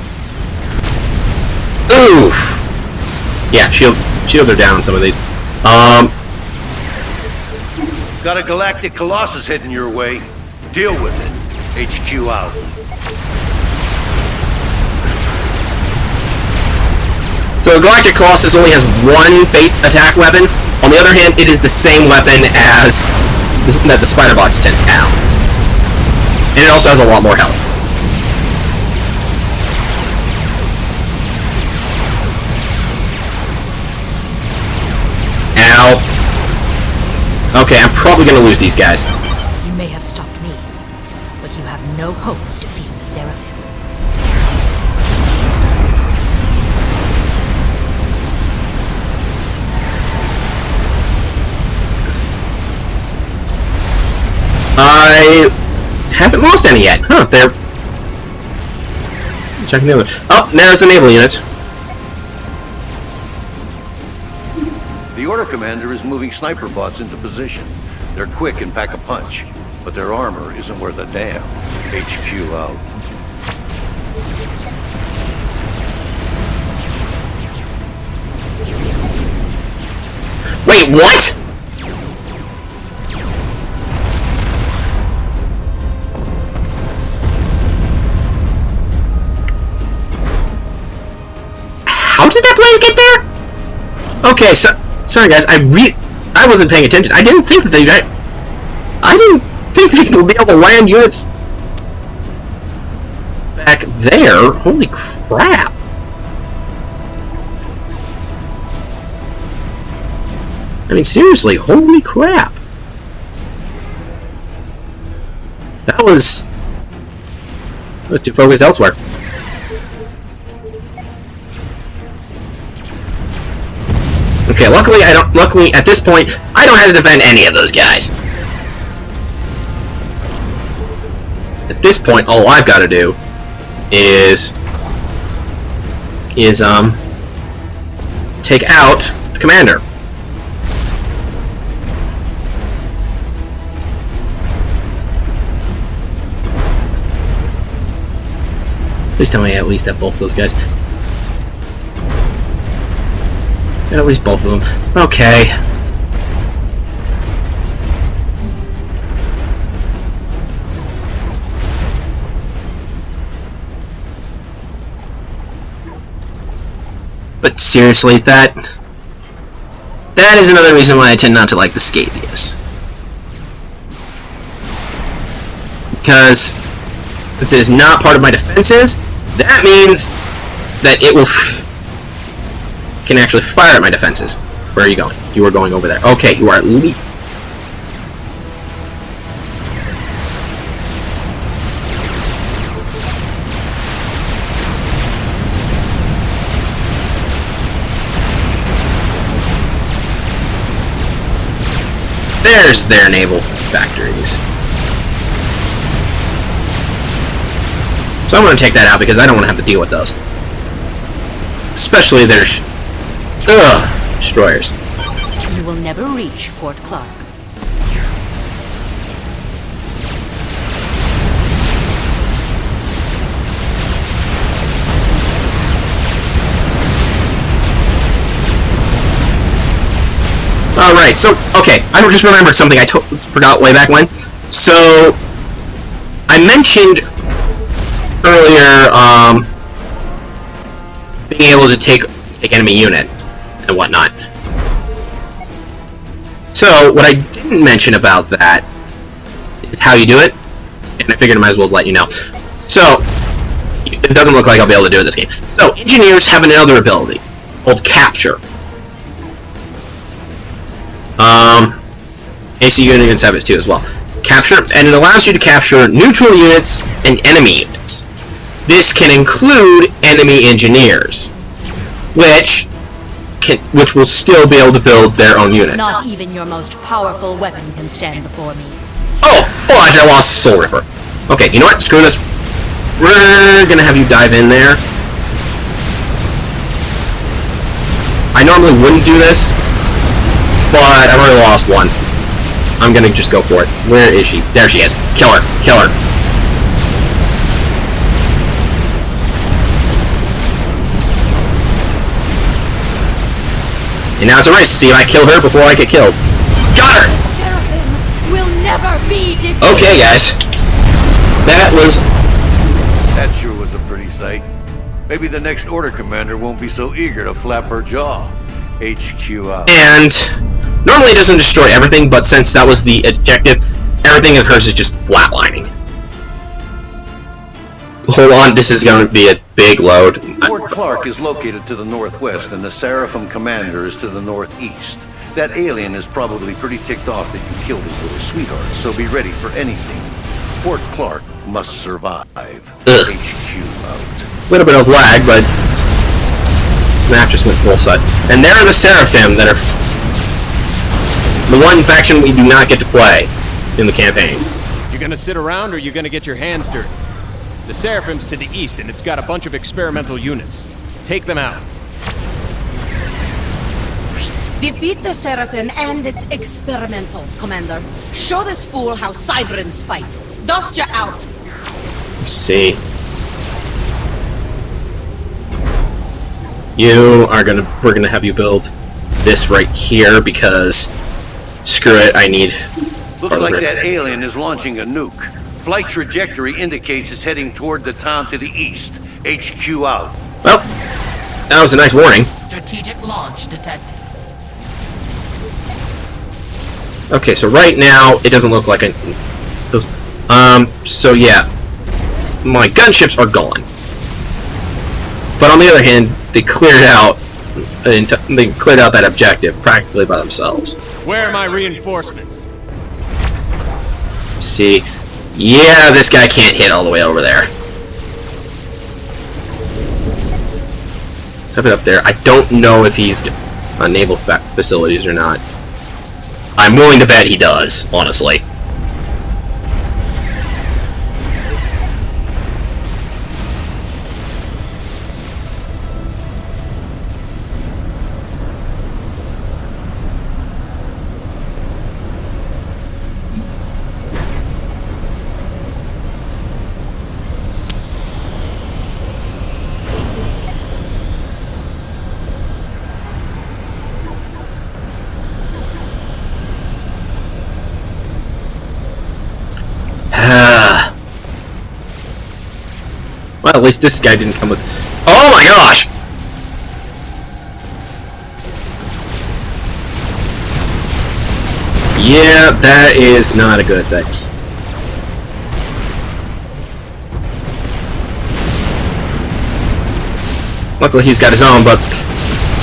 Speaker 1: Oof! Yeah, shields are down on some of these.
Speaker 3: Got a Galactic Colossus heading your way. Deal with it. HQ out.
Speaker 1: So the Galactic Colossus only has one bait attack weapon. On the other hand, it is the same weapon as that the Spider-Bots tend to have. And it also has a lot more health. Ow. Okay, I'm probably gonna lose these guys.
Speaker 7: You may have stopped me, but you have no hope of defeating the Seraphim.
Speaker 1: I haven't lost any yet. Huh, they're... Checking the other... Oh, there's the naval units.
Speaker 3: The Order Commander is moving sniper bots into position. They're quick and pack a punch, but their armor isn't worth a damn. HQ out.
Speaker 1: Wait, what? How did that plane get there? Okay, so sorry guys, I wasn't paying attention. I didn't think that I didn't think they would be able to land units back there. Holy crap! I mean, seriously, holy crap! That was too focused elsewhere. Okay, luckily at this point, I don't have to defend any of those guys. At this point, all I've got to do is take out the commander. Please tell me I at least have both those guys. At least both of them. Okay. But seriously, that is another reason why I tend not to like the Scatheists. Because since it is not part of my defenses, that means that it will can actually fire at my defenses. Where are you going? You are going over there. Okay, you are at least... There's their naval factories. So I'm going to take that out because I don't want to have to deal with those. Especially their destroyers.
Speaker 7: You will never reach Fort Clark.
Speaker 1: Alright, so, okay, I just remembered something I forgot way back when. So, I mentioned earlier, being able to take enemy units and whatnot. So, what I didn't mention about that is how you do it, and I figured I might as well let you know. So, it doesn't look like I'll be able to do it this game. So, engineers have another ability called Capture. AC units have it too as well. Capture, and it allows you to capture neutral units and enemy units. This can include enemy engineers, which will still be able to build their own units.
Speaker 7: Not even your most powerful weapon can stand before me.
Speaker 1: Oh, fudge! I lost Soul Reaper. Okay, you know what? Screw this. We're gonna have you dive in there. I normally wouldn't do this, but I've already lost one. I'm gonna just go for it. Where is she? There she is. Kill her. Kill her. And now it's a race to see if I kill her before I get killed. Got her!
Speaker 4: The Seraphim will never be defeated.
Speaker 1: Okay, guys.
Speaker 3: That sure was a pretty sight. Maybe the next Order Commander won't be so eager to flap her jaw. HQ out.
Speaker 1: And normally it doesn't destroy everything, but since that was the objective, everything of hers is just flatlining. Hold on, this is going to be a big load.
Speaker 3: Fort Clark is located to the northwest, and the Seraphim Commander is to the northeast. That alien is probably pretty ticked off that you killed his little sweetheart, so be ready for anything. Fort Clark must survive.
Speaker 1: Ugh.
Speaker 3: HQ out.
Speaker 1: Little bit of lag, but map just went full set. And there are the Seraphim that are the one faction we do not get to play in the campaign.
Speaker 5: You gonna sit around or you gonna get your hands dirty? The Seraphim's to the east and it's got a bunch of experimental units. Take them out.
Speaker 4: Defeat the Seraphim and its experimentals, Commander. Show this fool how Cyberans fight. Dust you out.
Speaker 1: Let's see. We're gonna have you build this right here because screw it, I need.
Speaker 3: Looks like that alien is launching a nuke. Flight trajectory indicates it's heading toward the town to the east. HQ out.
Speaker 1: Well, that was a nice warning.
Speaker 9: Strategic launch detected.
Speaker 1: Okay, so right now it doesn't look like so yeah, my gunships are gone. But on the other hand, they cleared out that objective practically by themselves.
Speaker 5: Where are my reinforcements?
Speaker 1: See, yeah, this guy can't hit all the way over there. Stuff it up there. I don't know if he's on naval facilities or not. I'm willing to bet he does, honestly. Well, at least this guy didn't come with... Oh my gosh! Yeah, that is not a good thing. Luckily he's got his own, but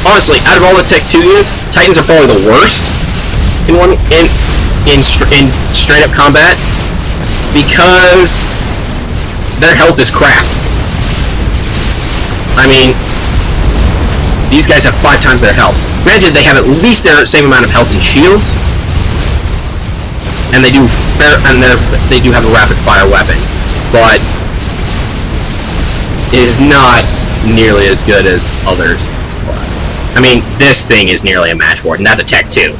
Speaker 1: honestly, out of all the Tech 2 units, Titans are probably the worst in straight up combat because their health is crap. I mean, these guys have 5 times their health. Granted, they have at least their same amount of health and shields, and they do have a rapid fire weapon, but it is not nearly as good as others. I mean, this thing is nearly a match for it, and that's a Tech 2.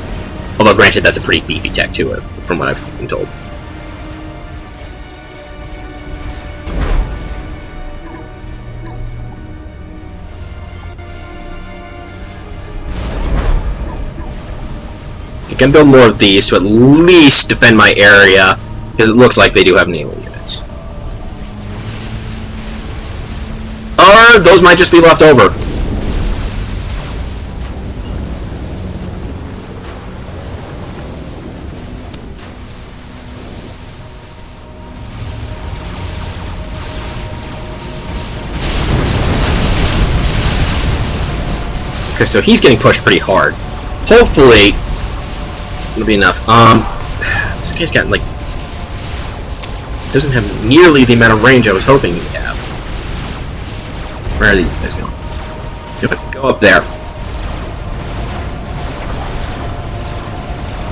Speaker 1: Although, granted, that's a pretty beefy Tech 2, from what I've been told. I can build more of these to at least defend my area, because it looks like they do have naval units. Or those might just be left over. Okay, so he's getting pushed pretty hard. Hopefully, it'll be enough. This guy's got, like, doesn't have nearly the amount of range I was hoping he'd have. Where are these guys going? Go up there.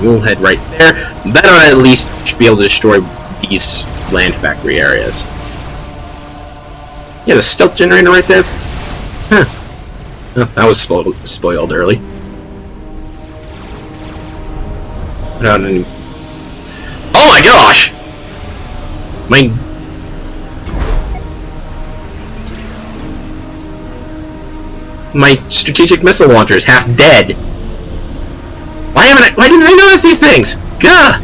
Speaker 1: We'll head right there. That I at least should be able to destroy these land factory areas. Yeah, the stealth generator right there. Huh. Oh, that was spoiled early. Without any... Oh my gosh! My strategic missile launcher is half dead. Why didn't I notice these things? Gah!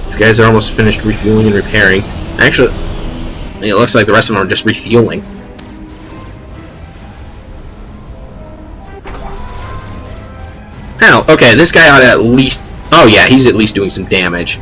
Speaker 1: These guys are almost finished refueling and repairing. Actually, it looks like the rest of them are just refueling. Oh, okay, this guy ought to at least... Oh yeah, he's at least doing some damage.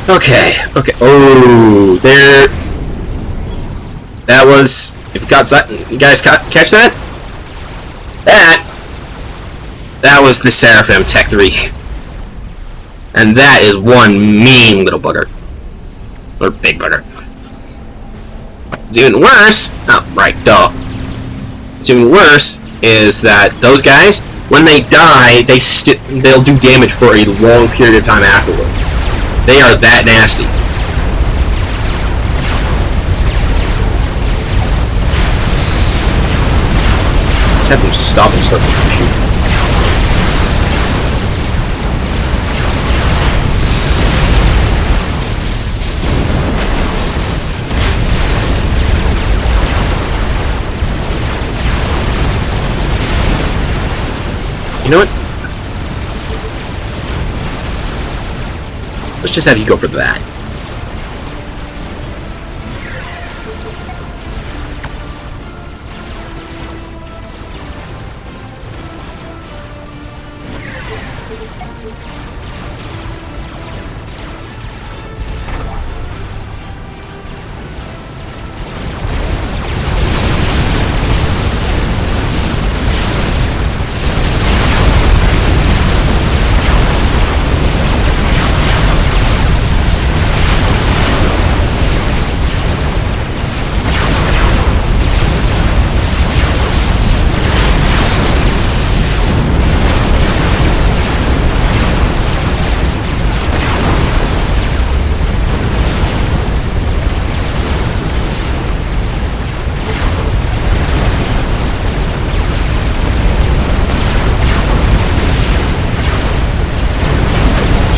Speaker 1: Okay. Oh, there. That was. If you got that, you guys catch that? That was the Seraphim Tech 3. And that is one mean little bugger. Or big bugger. It's even worse. Oh, right, duh. What's even worse is that those guys, when they die, they'll do damage for a long period of time afterward. They are that nasty. Just have them stop and start to shoot. You know what? Let's just have you go for that.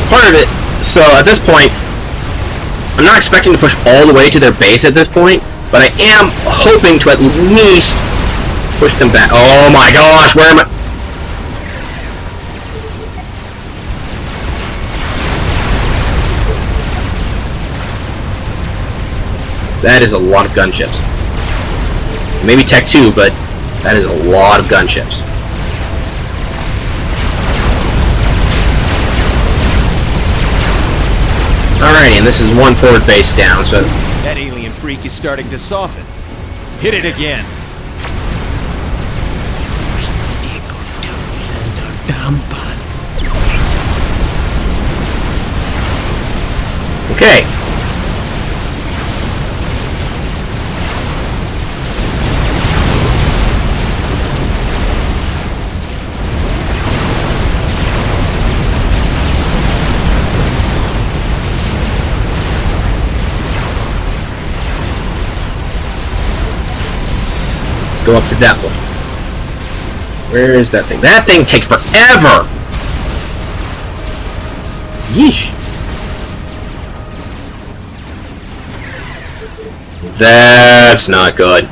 Speaker 1: Part of it, so at this point, I'm not expecting to push all the way to their base at this point, but I am hoping to at least push them back. Oh my gosh, where am I? That is a lot of gunships. Maybe Tech 2, but that is a lot of gunships. Alrighty, and this is one forward base down, so...
Speaker 5: That alien freak is starting to soften. Hit it again.
Speaker 1: Okay. Let's go up to that one. Where is that thing? That thing takes forever! Yeesh. That's not good.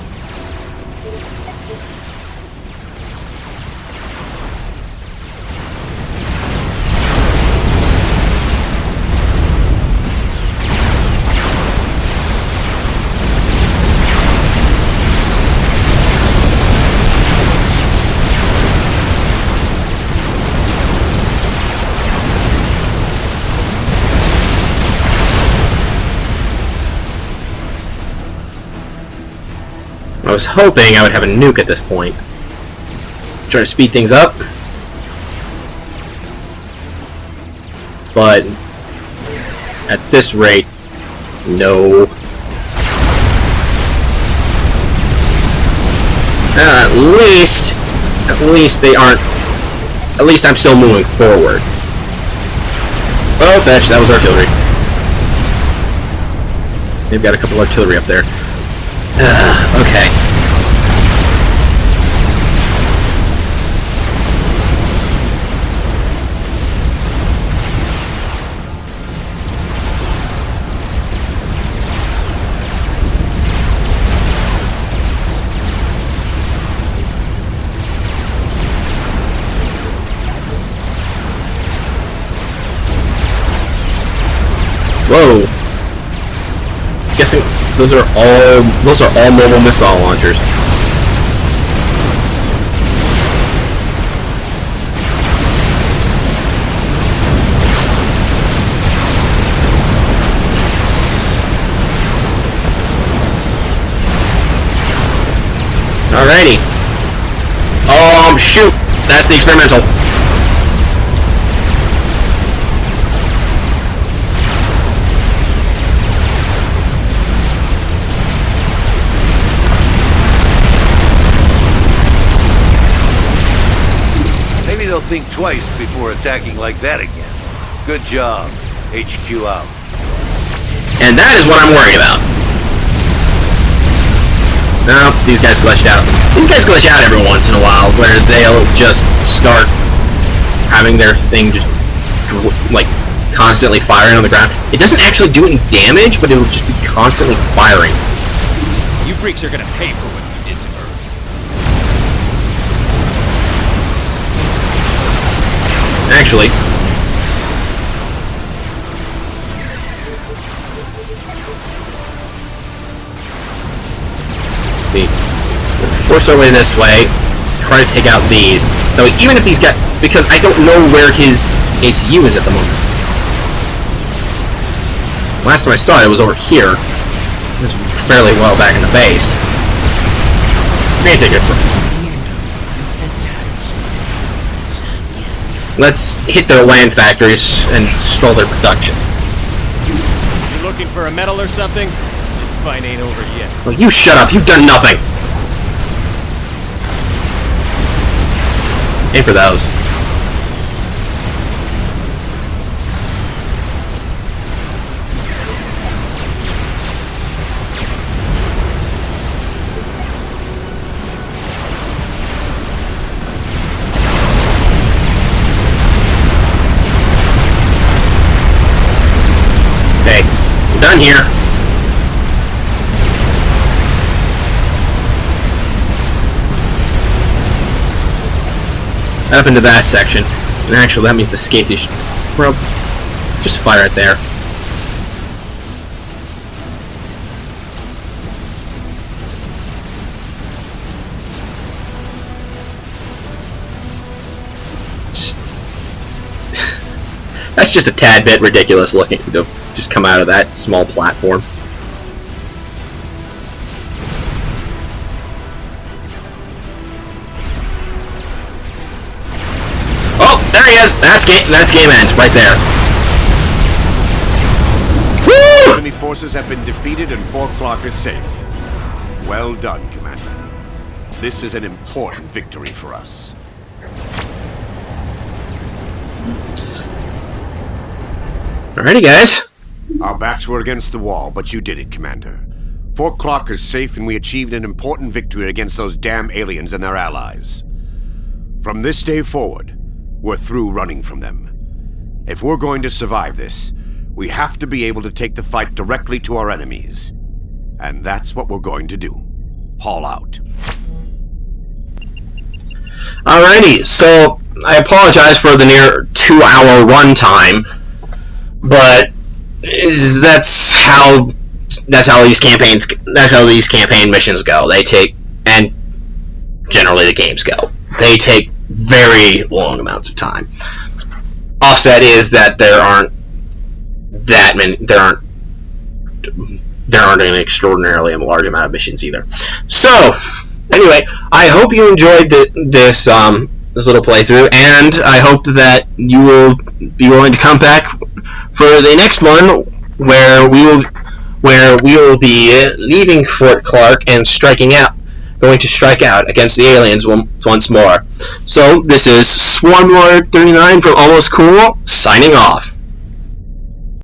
Speaker 1: I was hoping I would have a nuke at this point. Trying to speed things up. But at this rate, no. At least they aren't. At least I'm still moving forward. Oh, fetch! That was artillery. They've got a couple artillery up there. Okay. Whoa. Guessing those are all mobile missile launchers. Alrighty. Shoot! That's the experimental.
Speaker 3: Maybe they'll think twice before attacking like that again. Good job. HQ out.
Speaker 1: And that is what I'm worried about. No, these guys glitched out. These guys glitch out every once in a while, where they'll just start having their thing just, like, constantly firing on the ground. It doesn't actually do any damage, but it will just be constantly firing.
Speaker 5: You freaks are gonna pay for what you did to Earth.
Speaker 1: Actually, force our way this way, try to take out these. So even if these guys, because I don't know where his ACU is at the moment. Last time I saw it, it was over here. It's fairly well back in the base. May take it. Let's hit their land factories and stall their production.
Speaker 5: You looking for a medal or something? This fight ain't over yet.
Speaker 1: Well, you shut up. You've done nothing. Aim for those. Okay, we're done here. Up into that section. And actually, that means the escape these. Well, just fire it there. Just that's just a tad bit ridiculous looking to just come out of that small platform. That's game ends right there. Woo!
Speaker 2: Enemy forces have been defeated and Fort Clark is safe. Well done, Commander. This is an important victory for us.
Speaker 1: Alrighty, guys.
Speaker 2: Our backs were against the wall, but you did it, Commander. Fort Clark is safe and we achieved an important victory against those damn aliens and their allies. From this day forward, we're through running from them. If we're going to survive this, we have to be able to take the fight directly to our enemies. And that's what we're going to do. Haul out.
Speaker 1: Alrighty, so I apologize for the near 2-hour runtime, but that's how these campaign missions go. They take, and generally the games go. They take very long amounts of time. Offset is that there aren't an extraordinarily large amount of missions either. So anyway, I hope you enjoyed this little playthrough, and I hope that you will be willing to come back for the next one, where we will be leaving Fort Clark and going to strike out against the aliens once more. So this is Swarmlord 39 from Almost Cool, signing off.